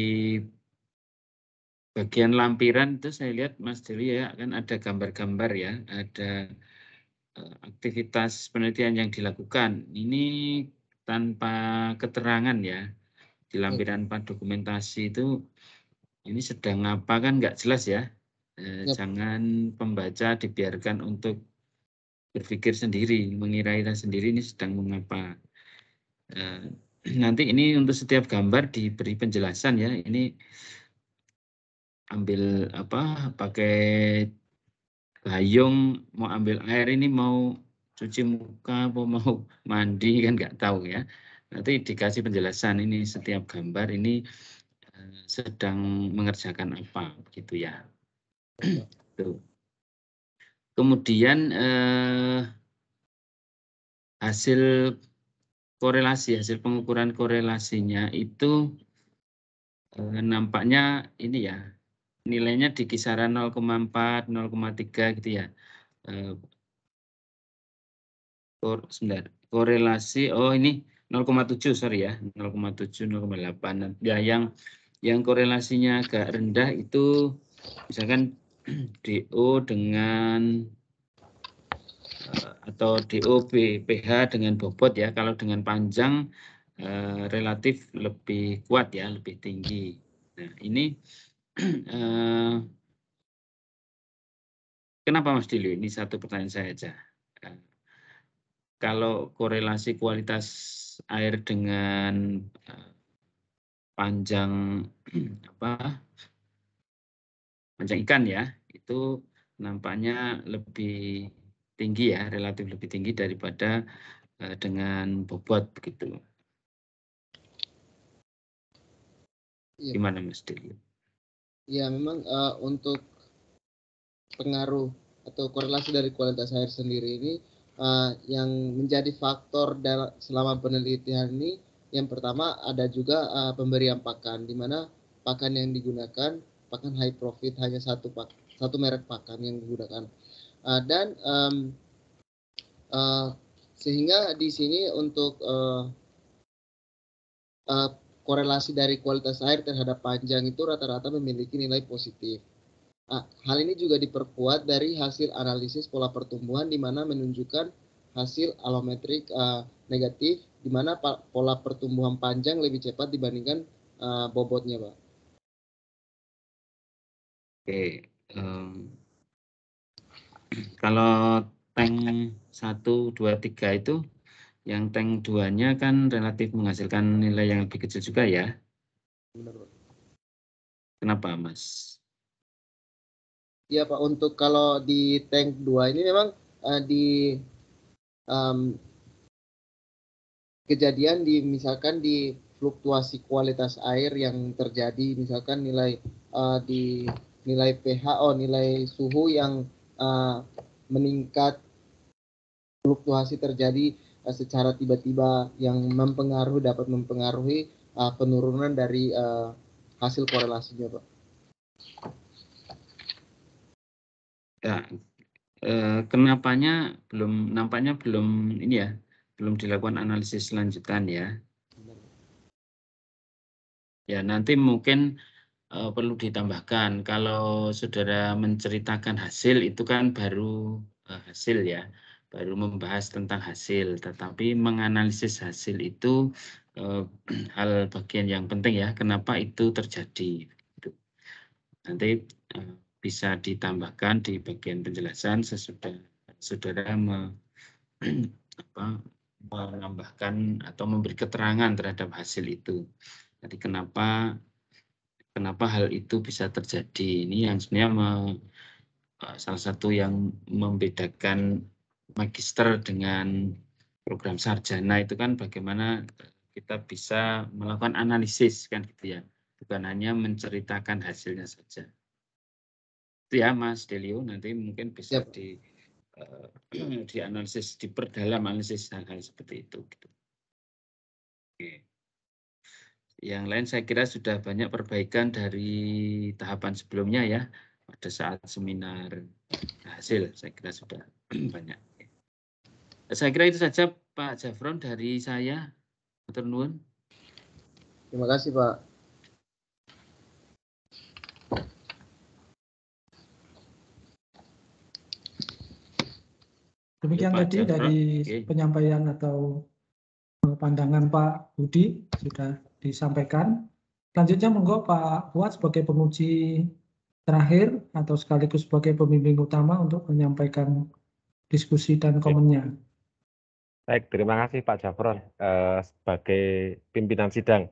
bagian lampiran itu saya lihat Mas Delio ya, kan ada gambar-gambar ya, ada aktivitas penelitian yang dilakukan. Ini tanpa keterangan ya, di lampiran 4 dokumentasi itu ini sedang apa kan nggak jelas ya. Jangan pembaca dibiarkan untuk berpikir sendiri, mengira-ira sendiri ini sedang mengapa. Nanti ini untuk setiap gambar diberi penjelasan ya. Ini ambil pakai gayung, mau ambil air ini mau cuci muka, mau mandi kan nggak tahu ya. Nanti dikasih penjelasan ini setiap gambar ini sedang mengerjakan apa gitu ya. Tuh. Kemudian hasil korelasi, hasil pengukuran korelasinya itu nampaknya ini ya, nilainya di kisaran 0,4, 0,3 gitu ya. Korelasi, oh ini 0,7 sorry ya, 0,7, 0,8. Ya yang korelasinya agak rendah itu misalkan DO dengan atau DO pH dengan bobot ya. Kalau dengan panjang relatif lebih kuat ya, lebih tinggi. Nah ini kenapa Mas Dilio? Ini satu pertanyaan saya aja. Kalau korelasi kualitas air dengan panjang panjang ikan ya, itu nampaknya lebih tinggi ya, relatif lebih tinggi daripada dengan bobot begitu. Gimana Mas Dilio? Ya memang untuk pengaruh atau korelasi dari kualitas air sendiri ini yang menjadi faktor selama penelitian ini, yang pertama ada juga pemberian pakan, di mana pakan yang digunakan pakan high profit, hanya satu merek pakan yang digunakan, dan sehingga di sini untuk korelasi dari kualitas air terhadap panjang itu rata-rata memiliki nilai positif. Hal ini juga diperkuat dari hasil analisis pola pertumbuhan, di mana menunjukkan hasil alometrik negatif, di mana pola pertumbuhan panjang lebih cepat dibandingkan bobotnya, Pak. Oke, kalau tank 1, 2, 3 itu, yang tank 2-nya kan relatif menghasilkan nilai yang lebih kecil juga ya. Benar, Pak. Kenapa, Mas? Ya Pak, untuk kalau di tank 2 ini memang kejadian misalkan di fluktuasi kualitas air yang terjadi, misalkan nilai di nilai pH, nilai suhu yang meningkat, fluktuasi terjadi secara tiba-tiba yang dapat mempengaruhi penurunan dari hasil korelasinya, Pak. Ya, nampaknya belum ini ya, belum dilakukan analisis lanjutan ya. Ya, nanti mungkin perlu ditambahkan kalau saudara menceritakan hasil itu kan baru hasil ya, baru membahas tentang hasil, tetapi menganalisis hasil itu hal bagian yang penting ya, kenapa itu terjadi. Nanti bisa ditambahkan di bagian penjelasan sesudah saudara menambahkan atau memberi keterangan terhadap hasil itu. Jadi kenapa hal itu bisa terjadi? Ini yang sebenarnya salah satu yang membedakan magister dengan program sarjana itu kan bagaimana kita bisa melakukan analisis kan gitu ya, bukan hanya menceritakan hasilnya saja. Itu ya Mas Delio, nanti mungkin bisa dianalisis, diperdalam analisis hal-hal seperti itu. Gitu. Oke. Yang lain saya kira sudah banyak perbaikan dari tahapan sebelumnya ya, pada saat seminar hasil saya kira sudah banyak. Saya kira itu saja Pak Jafron dari saya. Matur nuwun. Terima kasih Pak. Demikian Pak tadi Jafron. dari penyampaian atau pandangan Pak Budi sudah disampaikan. Selanjutnya monggo Pak Fuad sebagai penguji terakhir atau sekaligus sebagai pembimbing utama untuk menyampaikan diskusi dan komennya. Baik, terima kasih Pak Jafron sebagai pimpinan sidang.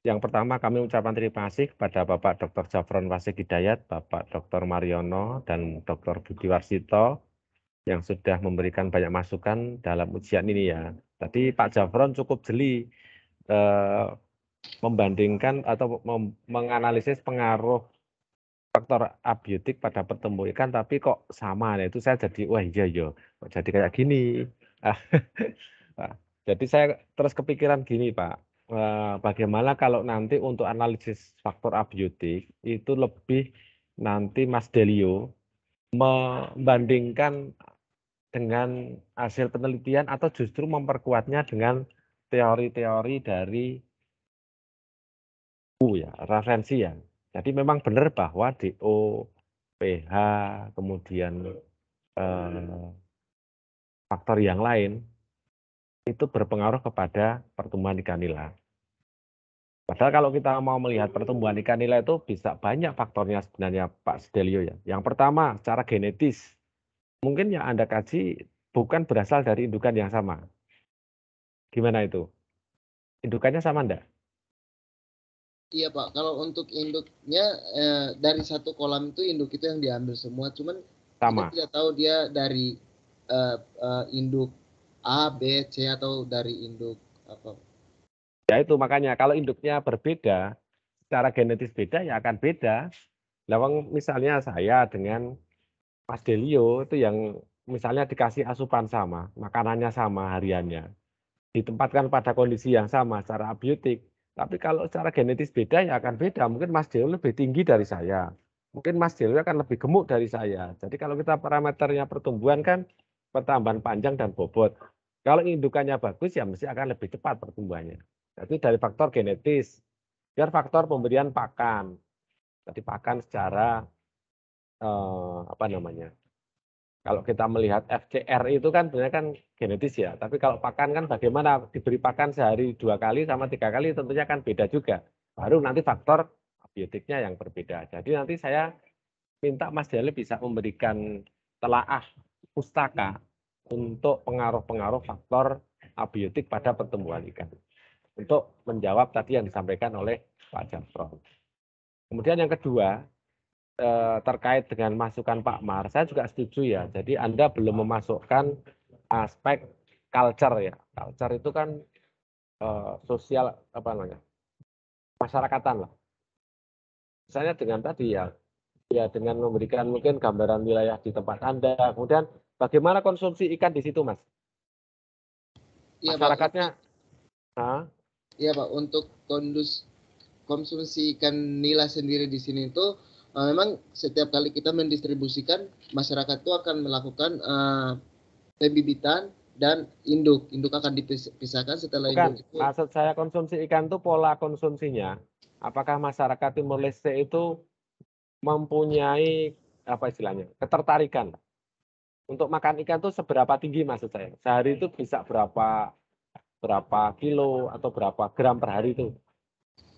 Yang pertama kami ucapkan terima kasih kepada Bapak Dr. Jafron Wasik Hidayat, Bapak Dr. Mariono, dan Dr. Budi Warsito yang sudah memberikan banyak masukan dalam ujian ini ya. Tadi Pak Jafron cukup jeli membandingkan atau menganalisis pengaruh faktor abiotik pada pertumbuhan ikan, tapi kok sama. Nah, itu saya jadi, wah iya yo, kok jadi kayak gini. Jadi saya terus kepikiran gini Pak, bagaimana kalau nanti untuk analisis faktor abiotik itu lebih nanti Mas Delio membandingkan dengan hasil penelitian atau justru memperkuatnya dengan teori-teori dari ya, referensi ya. Jadi memang benar bahwa DO, pH, kemudian faktor yang lain itu berpengaruh kepada pertumbuhan ikan nila. Padahal kalau kita mau melihat pertumbuhan ikan nila itu bisa banyak faktornya sebenarnya Pak Sedelio ya. Yang pertama secara genetis, mungkin yang Anda kaji bukan berasal dari indukan yang sama. Gimana itu? Indukannya sama enggak? Iya Pak, kalau untuk induknya dari satu kolam itu induk itu yang diambil semua, cuman Sama. kita tidak tahu dia dari induk A, B, C atau dari induk apa. Ya itu makanya kalau induknya berbeda, secara genetis beda ya akan beda. Lawang misalnya saya dengan Mas Delio itu yang misalnya dikasih asupan sama, makanannya sama hariannya, ditempatkan pada kondisi yang sama secara abiotik. Tapi kalau secara genetis beda ya akan beda. Mungkin Mas Delio lebih tinggi dari saya, mungkin Mas Delio akan lebih gemuk dari saya. Jadi kalau kita parameternya pertumbuhan kan pertambahan panjang dan bobot. Kalau indukannya bagus ya mesti akan lebih cepat pertumbuhannya. Jadi dari faktor genetis, biar faktor pemberian pakan. Jadi pakan secara apa namanya? Kalau kita melihat FCR itu kan sebenarnya kan genetis ya. Tapi kalau pakan kan bagaimana diberi pakan sehari 2 kali sama 3 kali tentunya kan beda juga. Baru nanti faktor abiotiknya yang berbeda. Jadi nanti saya minta Mas Dele bisa memberikan telaah pustaka untuk pengaruh-pengaruh faktor abiotik pada pertumbuhan ikan. Untuk menjawab tadi yang disampaikan oleh Pak Jafron. Kemudian yang kedua, terkait dengan masukan Pak Mar, saya juga setuju ya. Jadi Anda belum memasukkan aspek culture ya. Culture itu kan sosial apa namanya? Masyarakatan lah. Misalnya dengan tadi ya dengan memberikan mungkin gambaran wilayah di tempat Anda. Kemudian bagaimana konsumsi ikan di situ, Mas? Iya, Masyarakatnya. Iya Pak, untuk konsumsi ikan nila sendiri di sini itu memang setiap kali kita mendistribusikan, masyarakat itu akan melakukan pembibitan dan induk akan dipisahkan setelah Bukan, induk itu. maksud saya konsumsi ikan itu pola konsumsinya. Apakah masyarakat Timor Leste itu mempunyai apa istilahnya ketertarikan untuk makan ikan itu seberapa tinggi maksud saya? Sehari itu bisa berapa kilo atau berapa gram per hari itu?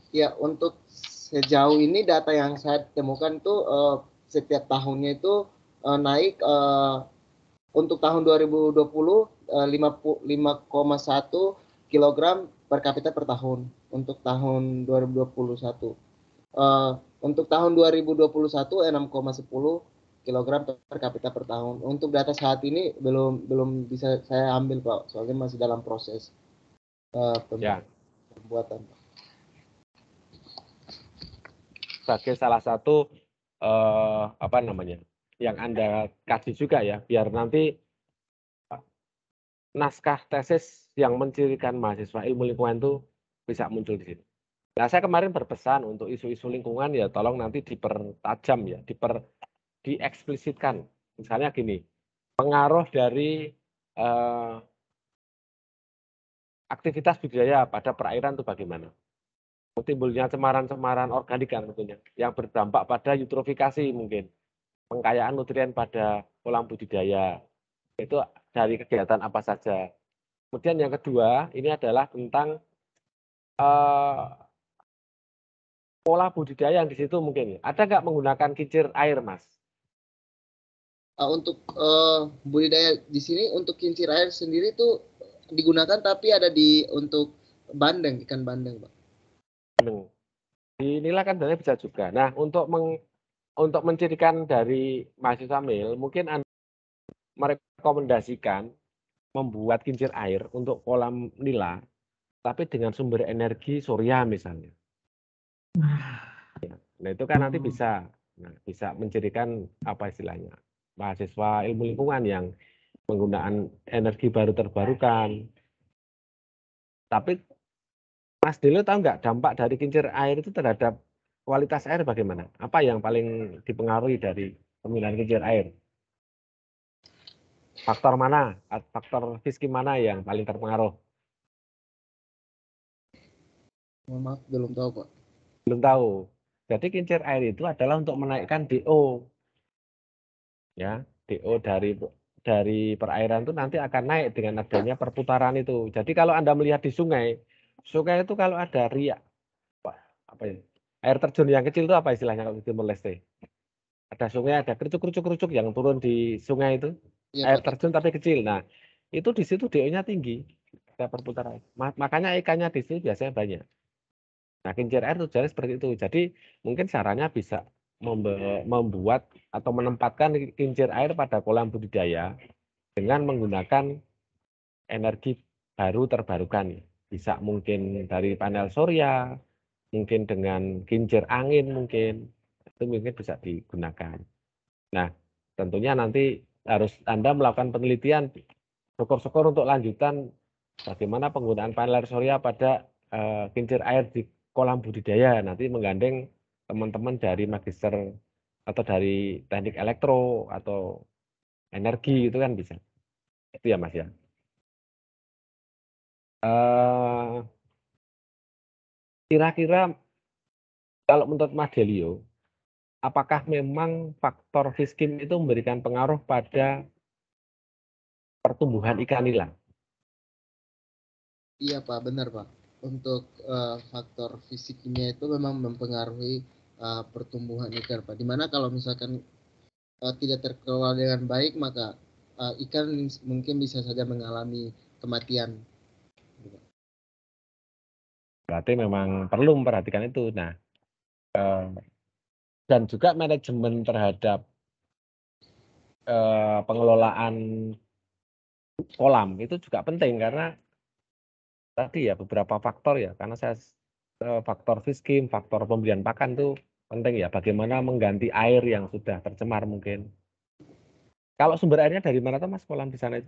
Ya, untuk sejauh ini data yang saya temukan itu setiap tahunnya itu naik untuk tahun 2020 5,1 kilogram per kapita per tahun untuk tahun 2021. Untuk tahun 2021 6,10 kilogram per kapita per tahun. Untuk data saat ini belum bisa saya ambil Pak, soalnya masih dalam proses pembuatan. Sebagai salah satu apa namanya yang Anda kaji juga ya, biar nanti naskah tesis yang mencirikan mahasiswa ilmu lingkungan itu bisa muncul di sini. Nah, saya kemarin berpesan untuk isu-isu lingkungan ya tolong nanti dipertajam ya, dieksplisitkan. Misalnya gini, pengaruh dari aktivitas budidaya pada perairan itu bagaimana? Timbulnya cemaran-cemaran organik kan tentunya, yang berdampak pada eutrofikasi mungkin, pengkayaan nutrien pada kolam budidaya, itu dari kegiatan apa saja. Kemudian yang kedua, ini adalah tentang pola budidaya yang di situ mungkin. Ada nggak menggunakan kincir air, Mas? Untuk budidaya di sini untuk kincir air sendiri itu digunakan tapi ada untuk bandeng, ikan bandeng, Pak. Inilah kan sebenarnya bisa juga. Nah, untuk mencirikan dari mahasiswa MIL, mungkin Anda merekomendasikan membuat kincir air untuk kolam nila, tapi dengan sumber energi surya misalnya. Nah, itu kan nanti bisa mencirikan apa istilahnya, mahasiswa ilmu lingkungan yang penggunaan energi baru terbarukan. Tapi Mas Dilo tahu nggak dampak dari kincir air itu terhadap kualitas air bagaimana? Apa yang paling dipengaruhi dari pemilihan kincir air? Faktor mana? Faktor fisik mana yang paling terpengaruh? Maaf, belum tahu, Pak. Belum tahu. Jadi kincir air itu adalah untuk menaikkan DO. Ya, DO dari perairan itu nanti akan naik dengan adanya perputaran itu. Jadi kalau Anda melihat di sungai itu kalau ada riak, apa ya? Air terjun yang kecil itu apa istilahnya kalau di Timor Leste? Ada sungai, ada kerucuk yang turun di sungai itu, Ya, air Pak. terjun tapi kecil. Nah, itu di situ DO-nya tinggi, ada perputaran. Makanya ikannya di sini biasanya banyak. Nah, kincir air tujuannya seperti itu. Jadi mungkin caranya bisa membuat atau menempatkan kincir air pada kolam budidaya dengan menggunakan energi baru terbarukan. Bisa mungkin dari panel surya, mungkin dengan kincir angin mungkin. Itu mungkin bisa digunakan. Nah, tentunya nanti harus Anda melakukan penelitian syukur-syukur untuk lanjutan bagaimana penggunaan panel surya pada kincir air di kolam budidaya. Nanti menggandeng teman-teman dari magister atau dari teknik elektro atau energi itu kan bisa. Itu ya Mas ya. Kira-kira kalau menurut Mas Delio, apakah memang faktor fiskim itu memberikan pengaruh pada pertumbuhan ikan nila? Iya, Pak, benar, Pak. Untuk faktor fisiknya itu memang mempengaruhi pertumbuhan ikan, Pak. Dimana kalau misalkan tidak terkelola dengan baik, maka ikan mungkin bisa saja mengalami kematian. Berarti memang perlu memperhatikan itu. Nah, dan juga manajemen terhadap pengelolaan kolam itu juga penting karena tadi ya beberapa faktor ya, karena saya faktor fiskim, faktor pemberian pakan itu penting ya. Bagaimana mengganti air yang sudah tercemar mungkin. Kalau sumber airnya dari mana tuh Mas kolam di sana itu?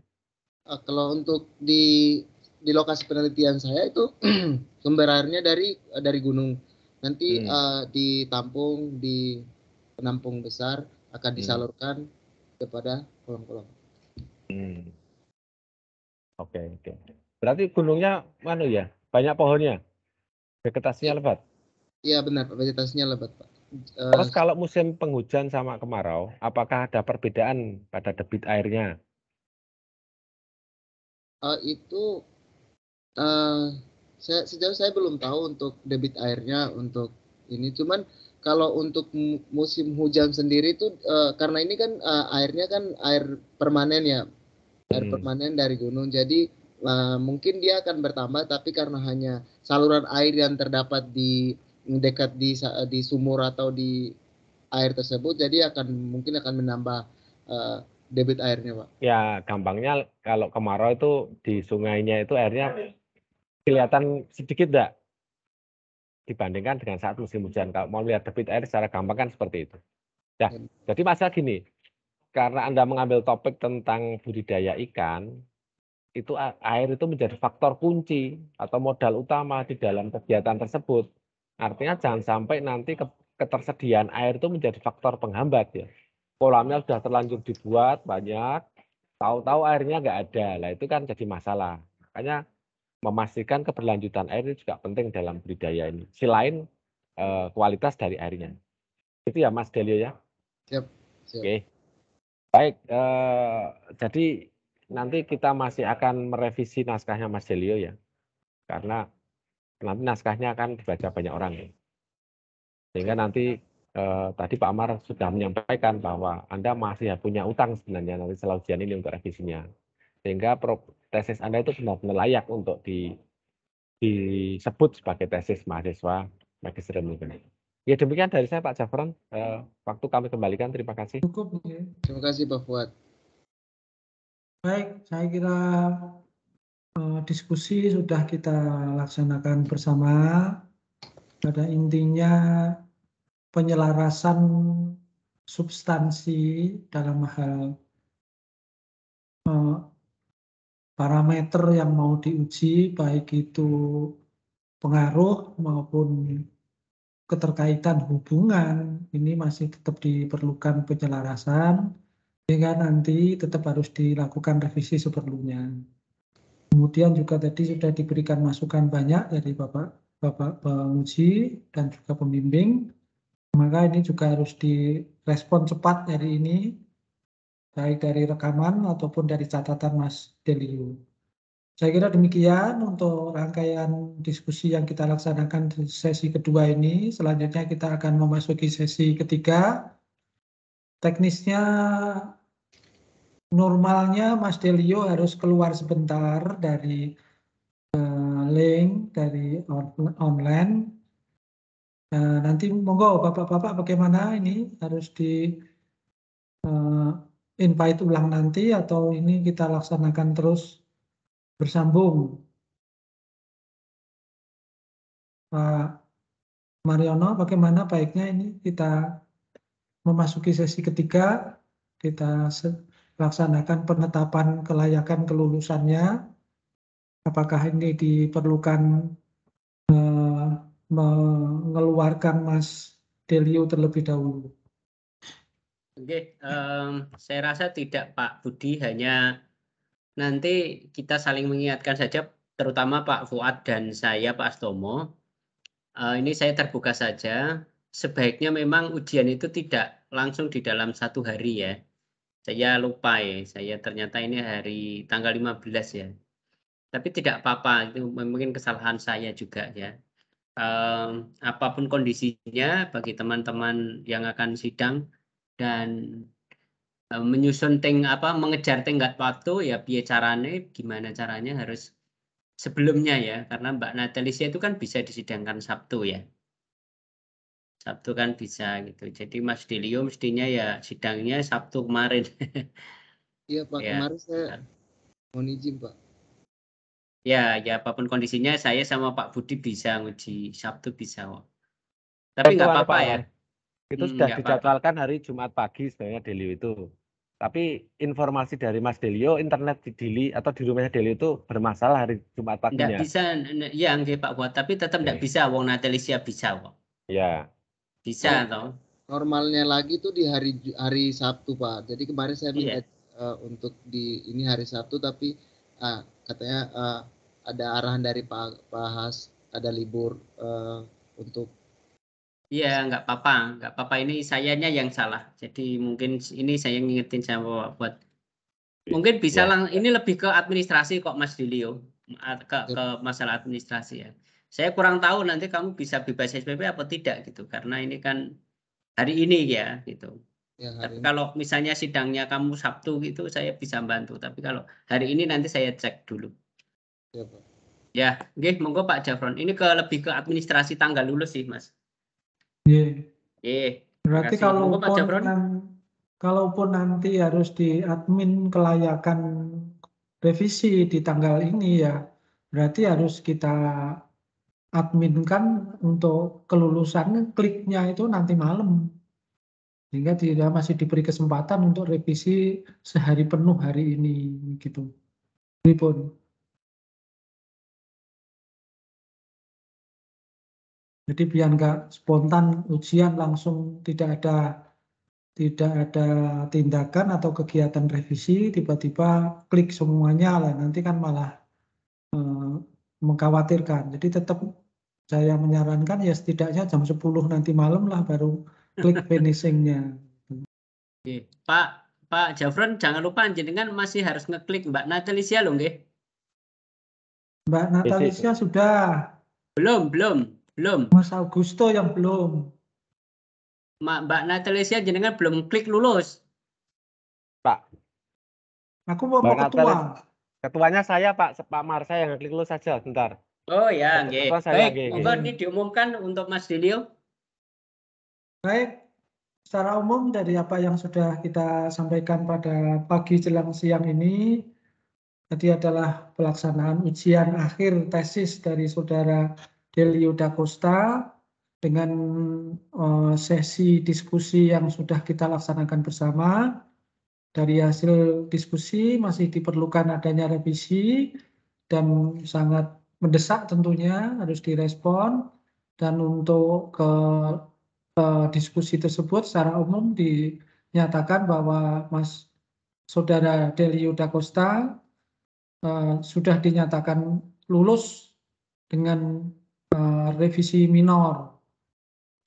Kalau untuk di lokasi penelitian saya itu sumber airnya dari gunung. Nanti ditampung di penampung besar akan disalurkan kepada kolam-kolam. Oke. Berarti gunungnya mana ya? Banyak pohonnya? Vegetasinya lebat? Iya benar, vegetasinya lebat, Pak. Terus kalau musim penghujan sama kemarau, apakah ada perbedaan pada debit airnya? Itu sejauh saya belum tahu untuk debit airnya untuk ini. Cuman kalau untuk musim hujan sendiri itu karena ini kan airnya kan air permanen ya, air permanen dari gunung. Jadi mungkin dia akan bertambah, tapi karena hanya saluran air yang terdapat di dekat di sumur atau di air tersebut, jadi mungkin akan menambah debit airnya, Pak. Ya, gampangnya kalau kemarau itu di sungainya itu airnya kelihatan sedikit enggak dibandingkan dengan saat musim hujan. Kalau mau lihat debit air secara gampang kan seperti itu. Ya, jadi masalah gini, karena Anda mengambil topik tentang budidaya ikan, itu air itu menjadi faktor kunci atau modal utama di dalam kegiatan tersebut. Artinya jangan sampai nanti ketersediaan air itu menjadi faktor penghambat ya. Kolamnya sudah terlanjur dibuat banyak, tahu-tahu airnya nggak ada. Lah itu kan jadi masalah. Makanya memastikan keberlanjutan air itu juga penting dalam budidaya ini. Selain kualitas dari airnya. Itu ya Mas Delio ya. Siap. Oke. Baik, jadi nanti kita masih akan merevisi naskahnya Mas Delio ya. Karena nanti naskahnya akan dibaca banyak orang. Sehingga nanti tadi Pak Amar sudah menyampaikan bahwa Anda masih punya utang sebenarnya nanti setelah ujian ini untuk revisinya. Sehingga tesis Anda itu benar-benar layak untuk disebut sebagai tesis mahasiswa magister ini. Ya demikian dari saya Pak Jafron. Waktu kami kembalikan. Terima kasih. Cukup. Ya. Terima kasih Pak Fuad. Baik, saya kira diskusi sudah kita laksanakan bersama. Pada intinya penyelarasan substansi dalam hal parameter yang mau diuji, baik itu pengaruh maupun keterkaitan hubungan, ini masih tetap diperlukan penyelarasan, sehingga nanti tetap harus dilakukan revisi seperlunya. Kemudian juga tadi sudah diberikan masukan banyak dari Bapak penguji dan juga pembimbing, maka ini juga harus direspon cepat hari ini, baik dari rekaman ataupun dari catatan Mas Delio. Saya kira demikian untuk rangkaian diskusi yang kita laksanakan di sesi kedua ini. Selanjutnya kita akan memasuki sesi ketiga. Teknisnya, normalnya Mas Delio harus keluar sebentar dari link dari online. Nanti monggo Bapak-Bapak bagaimana ini harus di invite ulang nanti atau ini kita laksanakan terus bersambung. Pak Mariono, bagaimana baiknya ini kita memasuki sesi ketiga, kita laksanakan penetapan kelayakan kelulusannya. Apakah ini diperlukan mengeluarkan Mas Delio terlebih dahulu? Oke, saya rasa tidak Pak Budi, hanya nanti kita saling mengingatkan saja, terutama Pak Fuad dan saya Pak Astomo. Ini saya terbuka saja, sebaiknya memang ujian itu tidak langsung di dalam 1 hari ya. Saya lupa ya, saya ternyata ini hari tanggal 15 ya. Tapi tidak apa-apa, itu mungkin kesalahan saya juga ya. Apapun kondisinya bagi teman-teman yang akan sidang dan menyusun mengejar tenggat waktu ya, gimana caranya harus sebelumnya ya, karena Mbak Natalicia itu kan bisa disidangkan Sabtu ya. Sabtu kan bisa gitu. Jadi Mas Delio mestinya ya sidangnya Sabtu kemarin. Iya Pak, Ya. kemarin saya mohon izin Pak. Ya apapun kondisinya saya sama Pak Budi bisa nguji Sabtu bisa kok. Tapi nggak apa-apa ya. Itu sudah dijadwalkan hari Jumat pagi sebenarnya Delio itu. Tapi informasi dari Mas Delio, internet di Dili atau di rumahnya Delio itu bermasalah hari Jumat paginya. Nggak bisa, ya nggih Pak Fuad, tapi tetap nggak bisa, wong Natalicia bisa kok. Ya. Bisa toh. Normalnya lagi tuh di hari Sabtu Pak. Jadi kemarin saya minta untuk ini hari Sabtu, tapi katanya ada arahan dari Pak Has, ada libur untuk. Iya, nggak apa-apa. Ini sayanya yang salah. Jadi mungkin ini saya ngingetin sama Pak Fuad. Mungkin bisa ini lebih ke administrasi kok Mas Delio, ke masalah administrasi ya. Saya kurang tahu nanti kamu bisa bebas SPP apa tidak gitu, karena ini kan hari ini ya gitu. Ya, tapi kalau misalnya sidangnya kamu Sabtu gitu, saya bisa bantu. Tapi kalau hari ini nanti saya cek dulu. Ya, Pak. Ya, nggih, monggo Pak Jafron. Ini lebih ke administrasi tanggal lulus sih, Mas. Iya. Berarti kalaupun nanti harus diadmin kelayakan revisi di tanggal ini ya, berarti harus kita adminkan untuk kelulusan kliknya itu nanti malam. Sehingga tidak masih diberi kesempatan untuk revisi sehari penuh hari ini gitu. Pun. Jadi biar nggak spontan ujian langsung tidak ada tindakan atau kegiatan revisi, tiba-tiba klik semuanya lah, nanti kan malah mengkhawatirkan. Jadi tetap saya menyarankan ya setidaknya jam 10 nanti malam lah baru klik finishingnya. Pak Jafron, jangan lupa jenengan masih harus ngeklik Mbak Natalicia loh nggih. Mbak Natalicia sudah. Belum. Mas Augusto yang belum. Mbak Natalesia jenengan belum klik lulus. Pak. Aku mau Bang ketua. Ketuanya saya Pak Mar, saya yang klik lulus saja, bentar. Oh ya, Ketua saya, baik. Monggo ini diumumkan untuk Mas Delio. Baik, secara umum dari apa yang sudah kita sampaikan pada pagi jelang siang ini, tadi adalah pelaksanaan ujian akhir tesis dari Saudara Delio Da Costa dengan sesi diskusi yang sudah kita laksanakan bersama. Dari hasil diskusi masih diperlukan adanya revisi dan sangat mendesak tentunya harus direspon, dan untuk diskusi tersebut secara umum dinyatakan bahwa Saudara Delio Da Costa sudah dinyatakan lulus dengan revisi minor.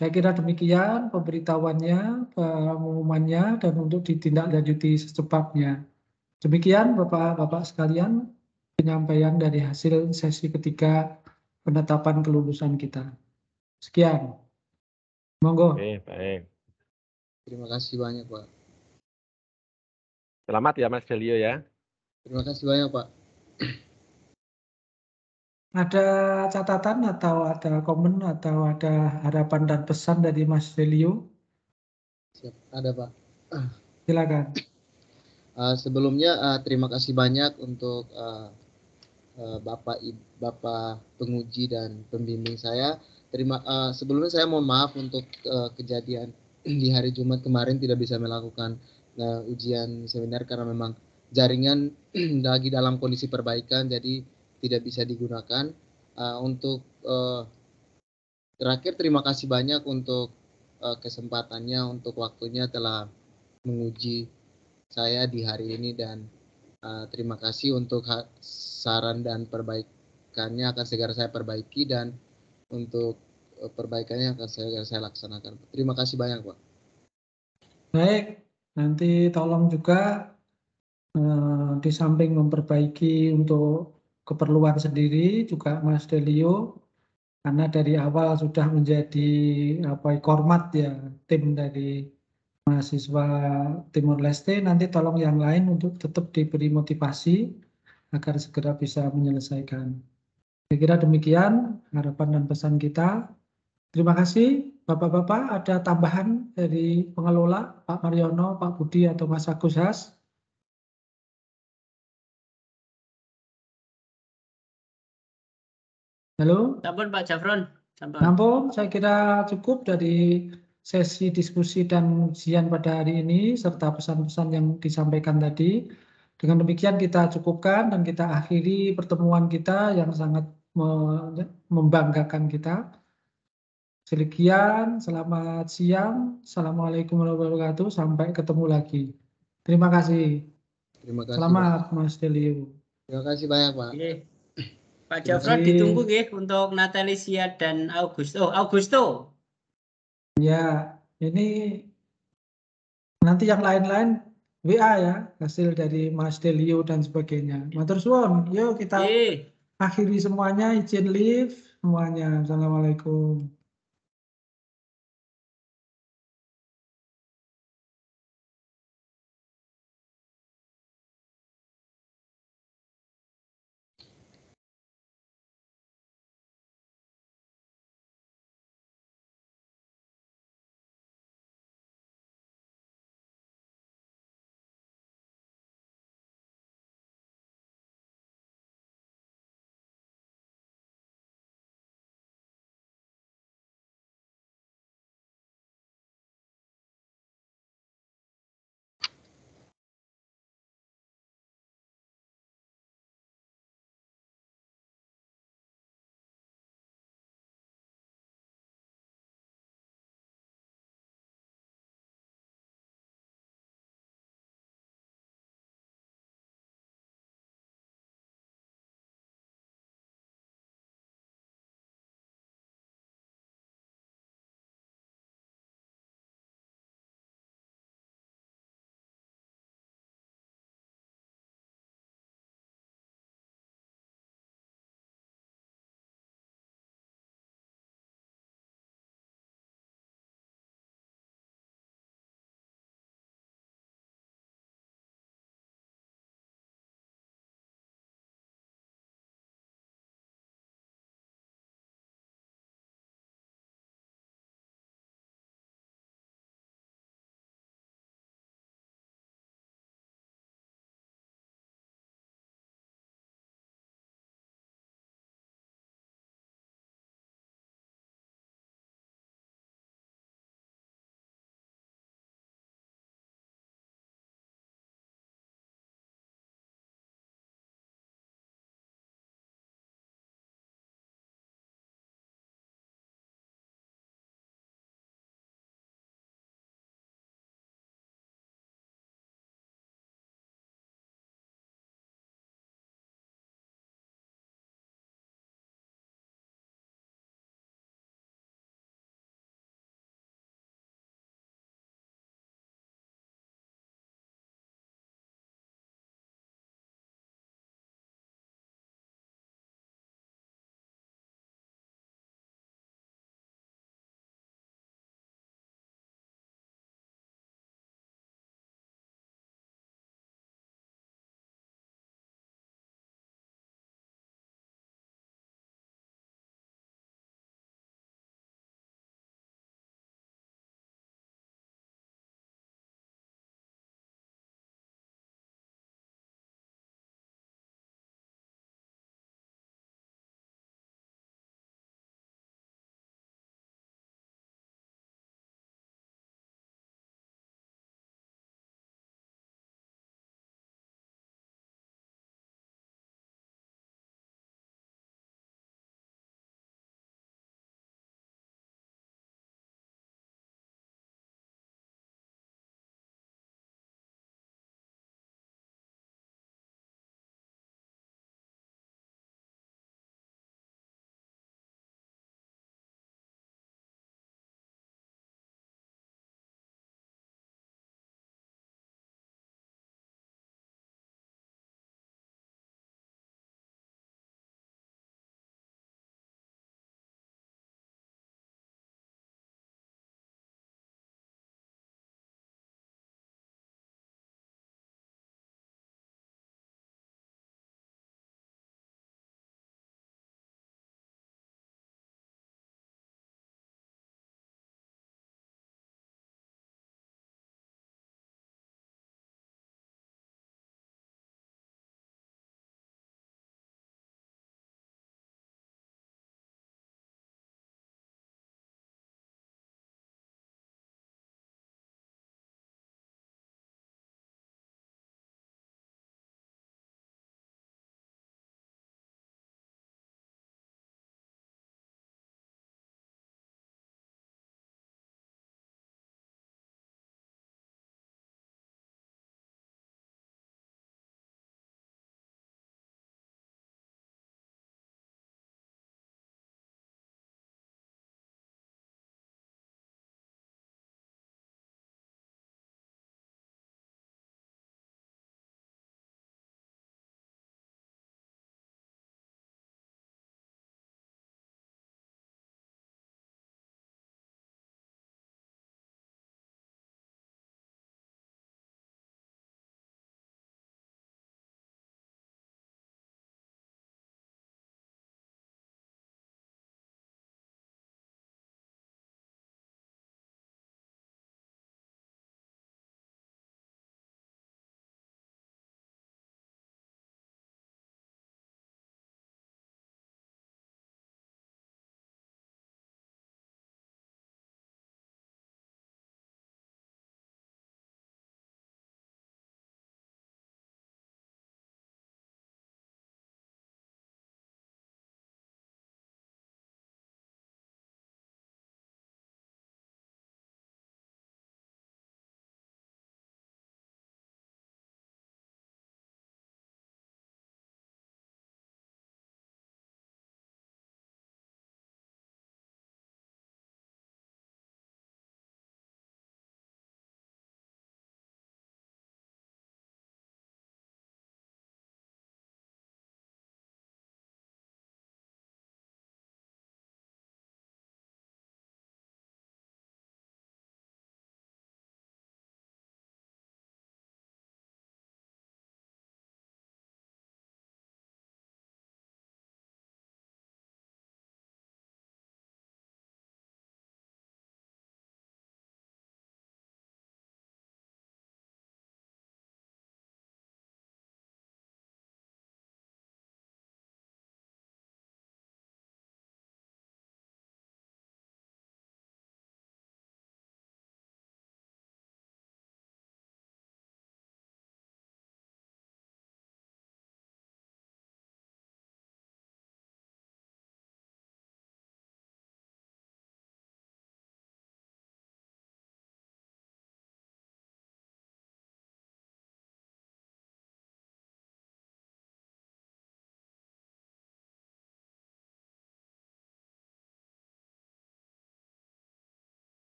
Saya kira demikian pemberitahuannya, pengumumannya, dan untuk ditindaklanjuti secepatnya. Demikian Bapak-Bapak sekalian, penyampaian dari hasil sesi ketiga penetapan kelulusan kita. Sekian. Monggo. Oke, baik. Terima kasih banyak, Pak. Selamat ya Mas Delio ya. Terima kasih banyak, Pak. Ada catatan atau ada komen atau ada harapan dan pesan dari Mas Delio? Siap, ada, Pak. Silakan. Sebelumnya terima kasih banyak untuk Bapak penguji dan pembimbing saya. Sebelumnya saya mohon maaf untuk kejadian di hari Jumat kemarin tidak bisa melakukan ujian seminar karena memang jaringan lagi dalam kondisi perbaikan, jadi tidak bisa digunakan. Untuk terakhir terima kasih banyak untuk kesempatannya, untuk waktunya telah menguji saya di hari ini, dan terima kasih untuk saran dan perbaikannya akan segera saya perbaiki, dan untuk perbaikannya akan segera saya laksanakan. Terima kasih banyak, Pak. Baik, nanti tolong juga di samping memperbaiki untuk keperluan sendiri juga Mas Delio, karena dari awal sudah menjadi kormat ya tim dari mahasiswa Timor Leste, nanti tolong yang lain untuk tetap diberi motivasi agar segera bisa menyelesaikan. Saya kira demikian harapan dan pesan kita. Terima kasih Bapak-Bapak. Ada tambahan dari pengelola Pak Mariono, Pak Budi atau Mas Agus Has? Halo? Sampun Pak Jafron. Nampung, saya kira cukup dari sesi diskusi dan ujian pada hari ini serta pesan-pesan yang disampaikan tadi. Dengan demikian kita cukupkan dan kita akhiri pertemuan kita yang sangat membanggakan kita. Sekian, selamat siang. Assalamualaikum warahmatullahi wabarakatuh. Sampai ketemu lagi. Terima kasih. Terima kasih. Selamat Mas Delio. Terima kasih banyak, Pak. Pak Jafron ditunggu nggih untuk Natalesia dan Augusto. Ya, ini nanti yang lain-lain WA ya, hasil dari Mas Delio dan sebagainya. Matur suwun, yuk kita akhiri semuanya, izin live semuanya. Assalamualaikum.